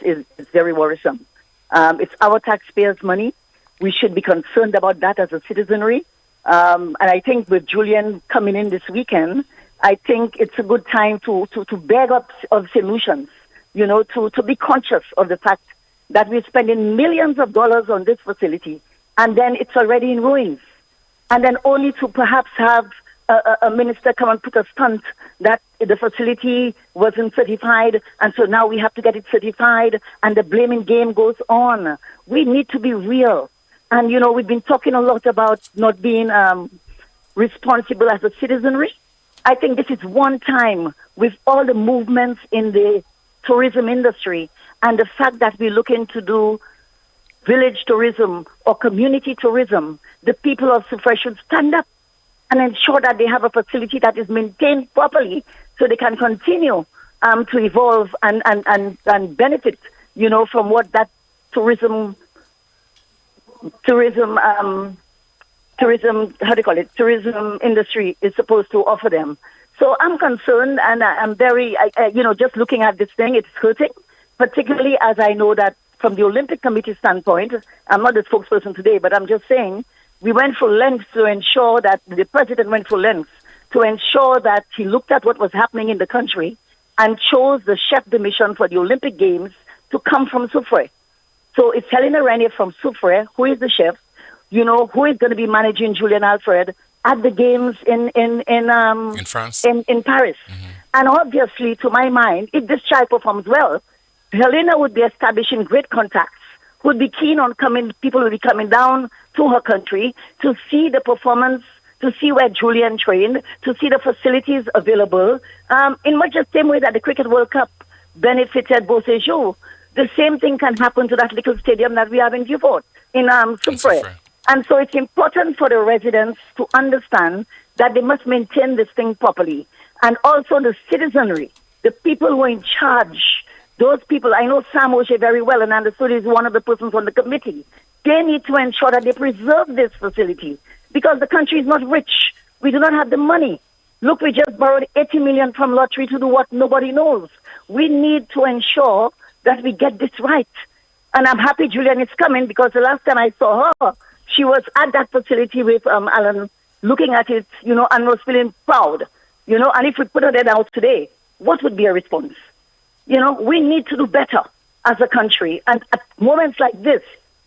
very worrisome. It's our taxpayers' money. We should be concerned about that as a citizenry. And I think with Julian coming in this weekend, I think it's a good time to beg up of solutions, to be conscious of the fact that we're spending millions of dollars on this facility, and then it's already in ruins. And then only to perhaps have a minister come and put a stunt that the facility wasn't certified, and so now we have to get it certified, and the blaming game goes on. We need to be real. And, we've been talking a lot about not being responsible as a citizenry. I think this is one time with all the movements in the tourism industry and the fact that we're looking to do village tourism or community tourism, the people of Soufre should stand up and ensure that they have a facility that is maintained properly so they can continue to evolve and benefit, from what that tourism industry is supposed to offer them. So I'm concerned, and I'm very, just looking at this thing, it's hurting, particularly as I know that from the Olympic Committee standpoint, I'm not the spokesperson today, but I'm just saying We went for lengths to ensure that the president went for lengths to ensure that he looked at what was happening in the country and chose the chef de mission for the Olympic Games to come from Soufrière. So it's Helena Renier from Soufrière, who is the chef, who is going to be managing Julian Alfred at the games in France, in Paris. And obviously, to my mind, if this child performs well, Helena would be establishing great contacts, would be keen on people will be coming down to her country to see the performance, to see where Julian trained, to see the facilities available, in much the same way that the Cricket World Cup benefited Beauséjour. The same thing can happen to that little stadium that we have in Beaufort, in Soufrière. And so it's important for the residents to understand that they must maintain this thing properly. And also the citizenry, the people who are in charge, those people, I know Sam O'Shea very well and understood he's one of the persons on the committee. They need to ensure that they preserve this facility because the country is not rich. We do not have the money. Look, we just borrowed 80 million from lottery to do what nobody knows. We need to ensure that we get this right. And I'm happy Julian is coming because the last time I saw her, she was at that facility with Alan, looking at it, and was feeling proud, and if we put her there now today, what would be a response? We need to do better as a country. And at moments like this,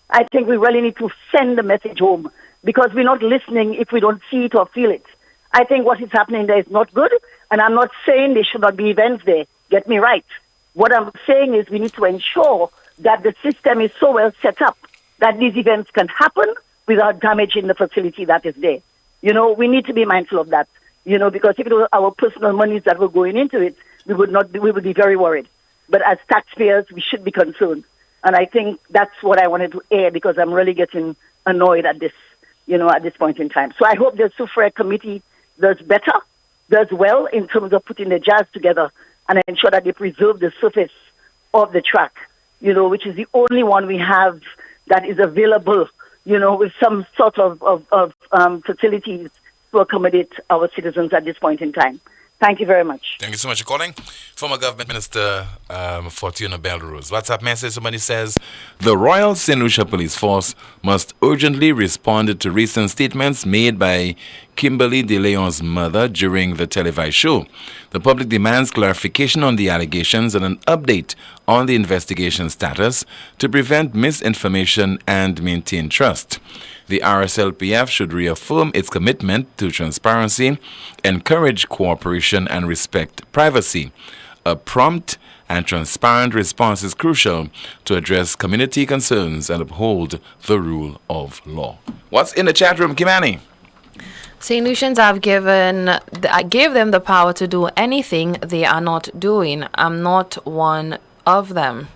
I think we really need to send the message home because we're not listening if we don't see it or feel it. I think what is happening there is not good, and I'm not saying there should not be events there. Get me right. What I'm saying is we need to ensure that the system is so well set up that these events can happen without damaging the facility that is there. We need to be mindful of that, because if it was our personal monies that were going into it, we would be very worried. But as taxpayers, we should be concerned. And I think that's what I wanted to air because I'm really getting annoyed at this, at this point in time. So I hope the Soufrière committee does better, does well in terms of putting the jazz together and ensure that they preserve the surface of the track, which is the only one we have that is available, with some sort of facilities to accommodate our citizens at this point in time. Thank you very much. Thank you so much for calling. Former Government Minister Fortuna Belrose. WhatsApp message, somebody says, the Royal St. Lucia Police Force must urgently respond to recent statements made by Kimberly De Leon's mother during the televised show. The public demands clarification on the allegations and an update on the investigation status to prevent misinformation and maintain trust. The RSLPF should reaffirm its commitment to transparency, encourage cooperation, and respect privacy. A prompt and transparent response is crucial to address community concerns and uphold the rule of law. What's in the chat room, Kimani? St. Lucians I gave them the power to do anything they are not doing. I'm not one of them.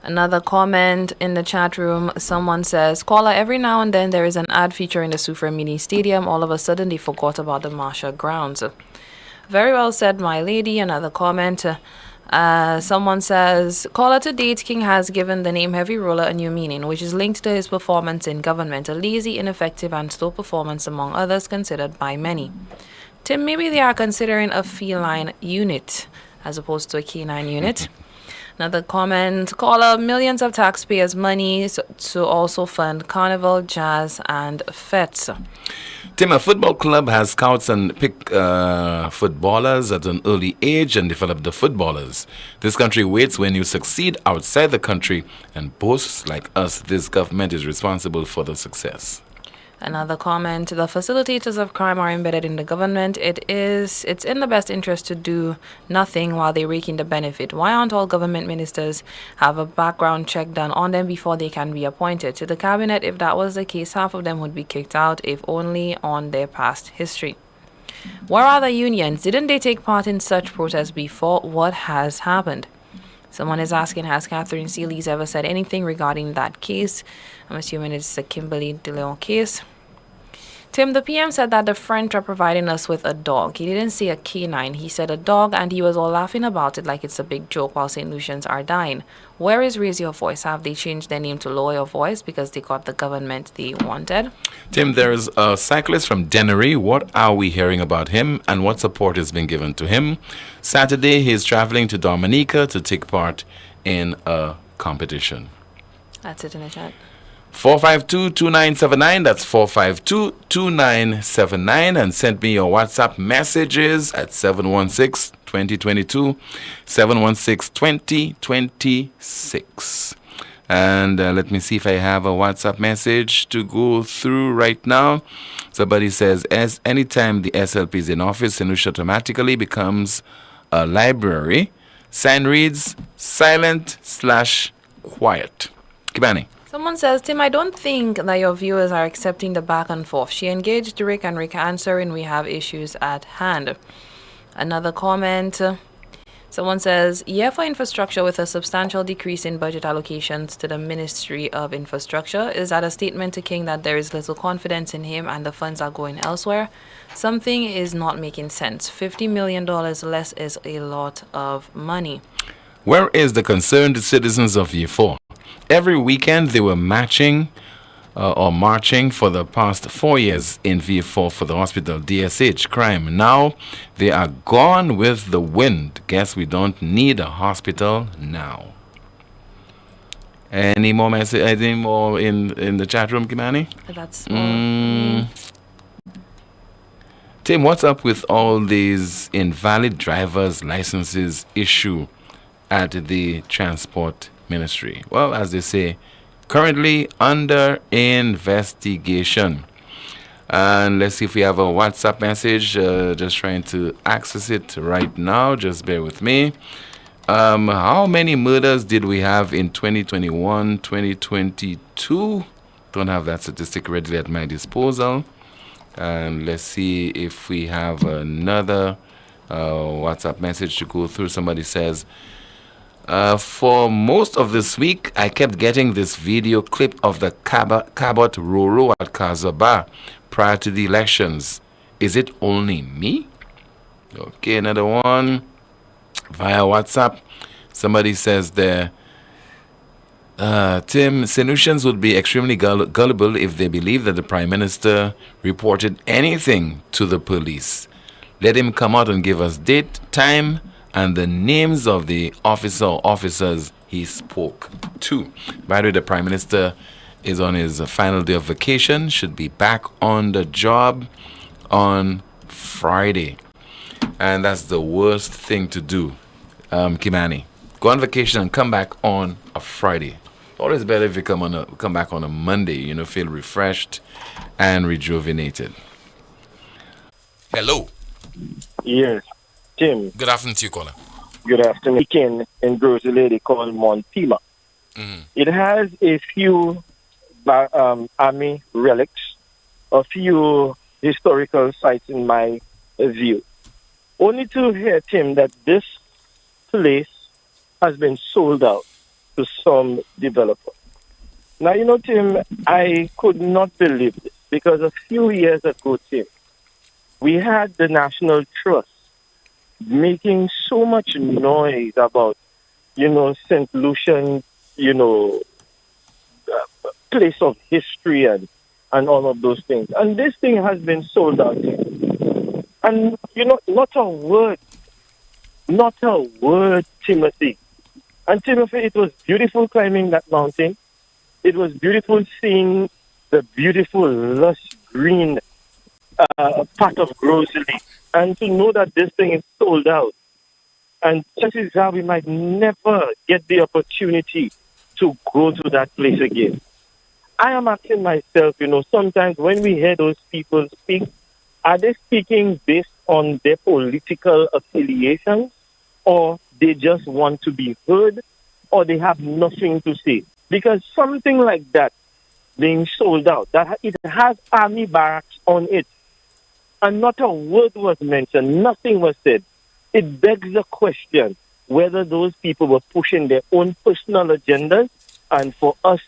Another comment in the chat room, someone says, caller, every now and then there is an ad featuring the Soufrière Mini Stadium. All of a sudden they forgot about the Marshall grounds. Very well said, my lady. Another comment, someone says, caller, to date, King has given the name Heavy Roller a new meaning, which is linked to his performance in government, a lazy, ineffective and slow performance among others considered by many. Tim, maybe they are considering a feline unit as opposed to a canine unit. Another comment, caller, millions of taxpayers' money to also fund carnival, jazz, and fetes. Tim, a football club has scouts and pick footballers at an early age and develop the footballers. This country waits when you succeed outside the country and boasts like us. This government is responsible for the success. Another comment, the facilitators of crime are embedded in the government. It's in the best interest to do nothing while they rake in the benefit. Why aren't all government ministers have a background check done on them before they can be appointed to the cabinet? If that was the case, half of them would be kicked out, if only on their past history. Where are the unions? Didn't they take part in such protests before? What has happened? Someone is asking, has Catherine Seelys ever said anything regarding that case? I'm assuming it's the Kimberly De Leon case. Tim, the PM said that the French are providing us with a dog. He didn't say a canine. He said a dog, and he was all laughing about it like it's a big joke while St. Lucians are dying. Where is Raise Your Voice? Have they changed their name to Lower Your Voice because they got the government they wanted? Tim, there's a cyclist from Dennery. What are we hearing about him and what support is being given to him? Saturday, he's traveling to Dominica to take part in a competition. That's it in the chat. 452-2979. That's 452-2979. And send me your WhatsApp messages at 716-2022, 716-2026. And let me see if I have a WhatsApp message to go through right now. Somebody says, as anytime the SLP is in office, St. Lucia automatically becomes a library. Sign reads silent/quiet. Kibani. Someone says, Tim, I don't think that your viewers are accepting the back and forth. She engaged Rick and Rick answering, we have issues at hand. Another comment. Someone says, yeah, for infrastructure with a substantial decrease in budget allocations to the Ministry of Infrastructure. Is that a statement to King that there is little confidence in him and the funds are going elsewhere? Something is not making sense. $50 million less is a lot of money. Where is the concerned citizens of Year 4? Every weekend they were marching for the past 4 years in V4 for the hospital, DSH, crime. Now they are gone with the wind. Guess we don't need a hospital now. Any more message? Any more in the chat room, Kimani? That's Tim, what's up with all these invalid driver's licenses issue at the transport ministry? Well, as they say, currently under investigation. And let's see if we have a WhatsApp message. Just trying to access it right now. Just bear with me. How many murders did we have in 2021, 2022? Don't have that statistic readily at my disposal. And let's see if we have another WhatsApp message to go through. Somebody says, for most of this week, I kept getting this video clip of the Cabot Roro at Kazaba prior to the elections. Is it only me? Okay, another one via WhatsApp. Somebody says there, Tim, St. Lucians would be extremely gullible if they believe that the Prime Minister reported anything to the police. Let him come out and give us date, time, and the names of the officers he spoke to. By the way, the Prime Minister is on his final day of vacation, should be back on the job on Friday. And that's the worst thing to do, Kimani. Go on vacation and come back on a Friday. Always better if you come back on a Monday, feel refreshed and rejuvenated. Hello. Yes. Tim. Good afternoon to you, caller. Good afternoon. Weekend in Grocery Lady called Montima. It has a few army relics, a few historical sites in my view. Only to hear, Tim, that this place has been sold out to some developer. Now, Tim, I could not believe this because a few years ago, Tim, we had the National Trust making so much noise about, St. Lucian, place of history and all of those things. And this thing has been sold out. And, not a word, Timothy. And Timothy, it was beautiful climbing that mountain. It was beautiful seeing the beautiful, lush green part of Grocery. And to know that this thing is sold out. And chances are we might never get the opportunity to go to that place again. I am asking myself, sometimes when we hear those people speak, are they speaking based on their political affiliations, or they just want to be heard, or they have nothing to say? Because something like that being sold out, that it has army barracks on it, and not a word was mentioned, nothing was said. It begs the question whether those people were pushing their own personal agendas, and for us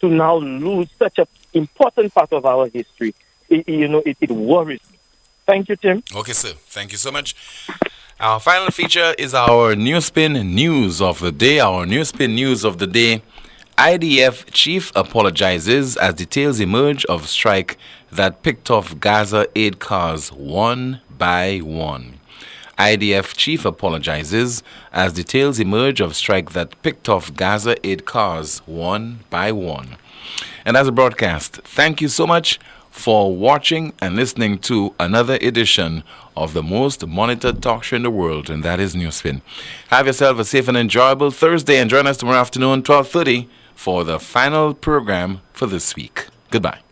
to now lose such an important part of our history, it worries me. Thank you, Tim. Okay, sir. Thank you so much. Our final feature is our NewsSpin News of the Day. Our NewsSpin News of the Day. IDF chief apologizes as details emerge of strike that picked off Gaza aid cars one by one. IDF chief apologizes as details emerge of strike that picked off Gaza aid cars one by one. And as a broadcast, thank you so much for watching and listening to another edition of the most monitored talk show in the world, and that is NewsSpin. Have yourself a safe and enjoyable Thursday, and join us tomorrow afternoon, 12:30, for the final program for this week. Goodbye.